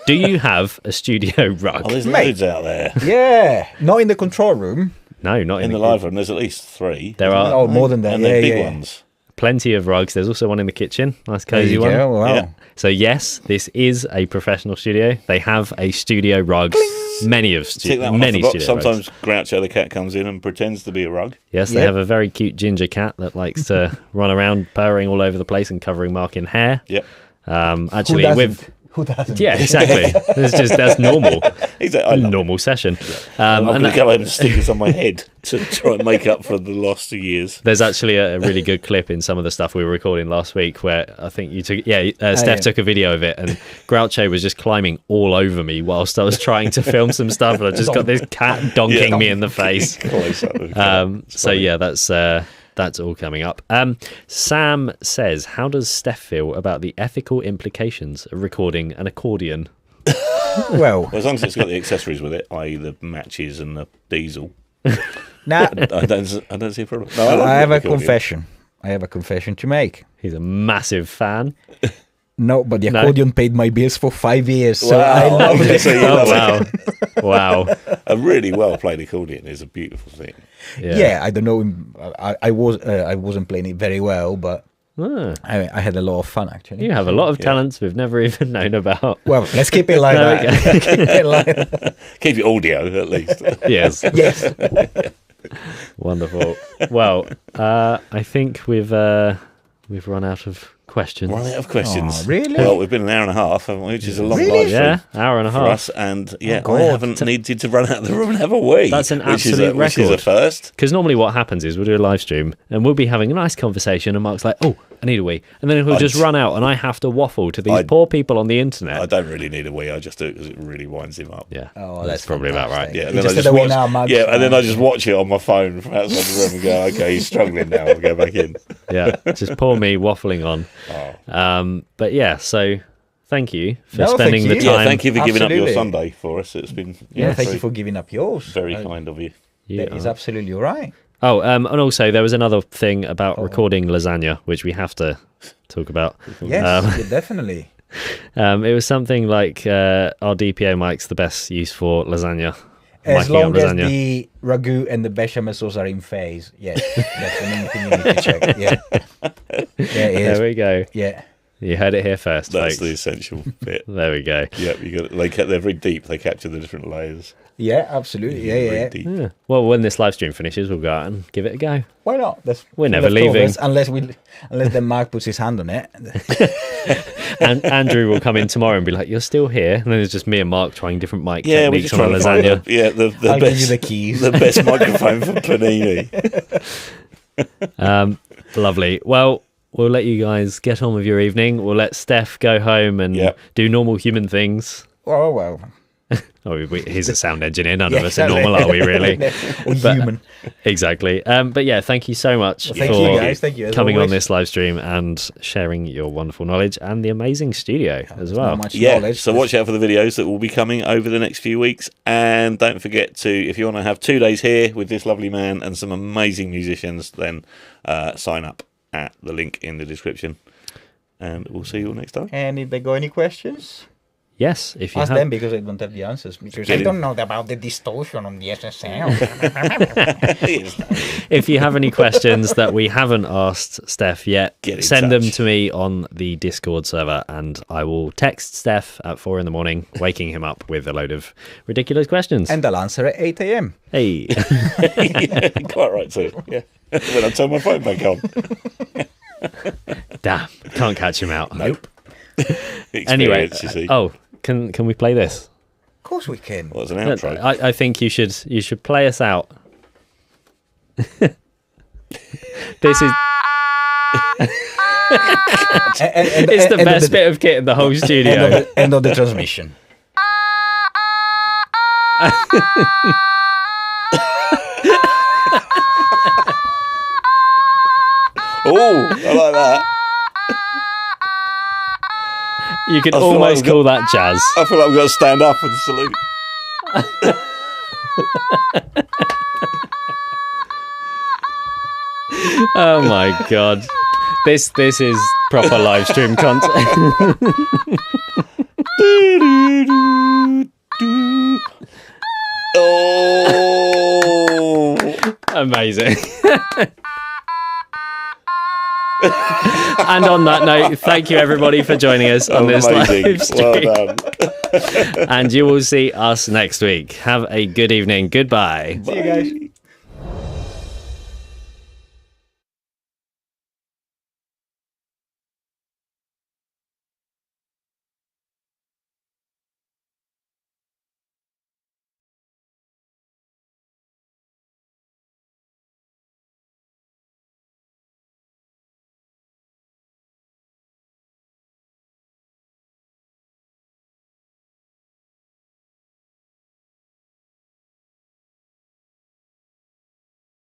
Do you have a studio rug? Oh, there's loads out there. Yeah, not in the control room. No, not in the live room. There's at least 3. There are. Oh, more than that. And they're big ones. Plenty of rugs. There's also one in the kitchen. Nice cozy one. Wow. Yeah. So yes, this is a professional studio. They have a studio rug. Many studio Sometimes rugs. Groucho the cat comes in and pretends to be a rug. Yes, they have a very cute ginger cat that likes to run around purring all over the place and covering Mark in hair. Yep. Actually, Who doesn't? yeah, exactly. That's normal. Exactly. I love Normal session. I'm And going to go home and stick this on my head to try and make up for the lost years. there's actually a really good clip in some of the stuff we were recording last week where I think you took, Steph took a video of it, and Groucho was just climbing all over me whilst I was trying to film some stuff, and I just got this cat donking me in the face. Close up with the cat. So yeah, that's all coming up. Sam says, how does Steph feel about the ethical implications of recording an accordion? Well, As long as it's got the accessories with it, i.e. the matches and the diesel, now I don't see a problem. No, I have a accordion. confession. I have a confession to make. He's a massive fan. No, but the accordion paid my bills for 5 years, so Wow. I love it. So you love it. Wow. A really well played accordion is a beautiful thing. Yeah, I don't know. I wasn't playing it very well, but Ah, I had a lot of fun actually. you have a lot of talents we've never even known about. Well, let's keep it like that. Keep it like that. Keep it audio at least. Yes. Yes. Wonderful. Well, I think we've run out of questions. Run out of questions. Oh, really? Well, we've been an hour and a half, haven't we? Which is a long Really? live stream Yeah, hour and a for half. us. And yeah, God. I haven't needed to run out of the room and have a wee. That's an which is absolute which is a record. first. Because normally what happens is we'll do a live stream and we'll be having a nice conversation, and Mark's like, "Oh, I need a wee," and then he'll just run out, and I have to waffle to these poor people on the internet. I don't really need a wee. I just do it because it really winds him up. Yeah, Oh, that's probably about right. Yeah, You and then just I said just a wee watch, now, Max. yeah, and then I just watch it on my phone from outside the room and go, okay, he's struggling now. I'll go back in. Yeah, just poor me waffling on. Oh. But yeah, so thank you for No, spending thank the you. time. Yeah, thank you for giving up your Absolutely. Sunday for us. It's been Yeah, thank very, you for giving up yours. very kind of you. You That is are- absolutely right. Oh, and also there was another thing about recording lasagna, which we have to talk about. Yes, yeah, definitely. It was something like our DPO mic's the best use for lasagna. As Miking up long as lasagna. the ragu and the bechamel sauce are in phase, yes, that's the main thing you need to check. Yeah, yeah, it There is. we go. Yeah, You heard it here first, That's folks. the essential bit. There we go. Yep, you got. They're very deep. They capture the different layers. yeah, absolutely. Yeah, Very yeah. deep. Yeah. Well, when this live stream finishes, we'll go out and give it a go. Why not? We're never leftovers, leaving. unless the Mark puts his hand on it. And Andrew will come in tomorrow and be like, "You're still here," and then it's just me and Mark trying different mic Yeah, we're techniques just on a trying to find lasagna. the I'll best. give you the keys. The best microphone for panini. Lovely. Well, we'll let you guys get on with your evening. We'll let Steph go home and Yep. do normal human things. Oh well. Oh, he's a sound engineer. None Yeah, of us are exactly. normal, are we? Really? Or human. Exactly. But yeah, thank you so much Thank for you guys. Thank you. As coming on always. this live stream and sharing your wonderful knowledge and the amazing studio as well. Not much Yeah, knowledge. so watch out for the videos that will be coming over the next few weeks. And don't forget to, if you want to have 2 days here with this lovely man and some amazing musicians, then sign up at the link in the description. And we'll see you all next time. And if they got any questions, Yes, if you ask have. them because I don't have the answers. Because I don't know about the distortion on the SSL. If you have any questions that we haven't asked Steph yet, Get in send them touch. to me on the Discord server and I will text Steph at 4 a.m, waking him up with a load of ridiculous questions. And I'll answer at 8 a.m. Hey. Yeah, quite right too. Yeah. When I turn my phone back on. Damn, can't catch him out. Nope. Anyway, Experience, you see. oh, can we play this? Of course we can. Well, it's an outro. I think you should play us out. This is it's the best bit of kit in the whole studio. End of the transmission. Oh, I like that. You could I feel almost like call that jazz. I feel like I've got to stand up and salute. Oh my god. This is proper live stream content. Oh. Amazing. And on that note, thank you everybody for joining us on this Amazing. live stream. Well done. And you will see us next week. Have a good evening. Goodbye. See you guys.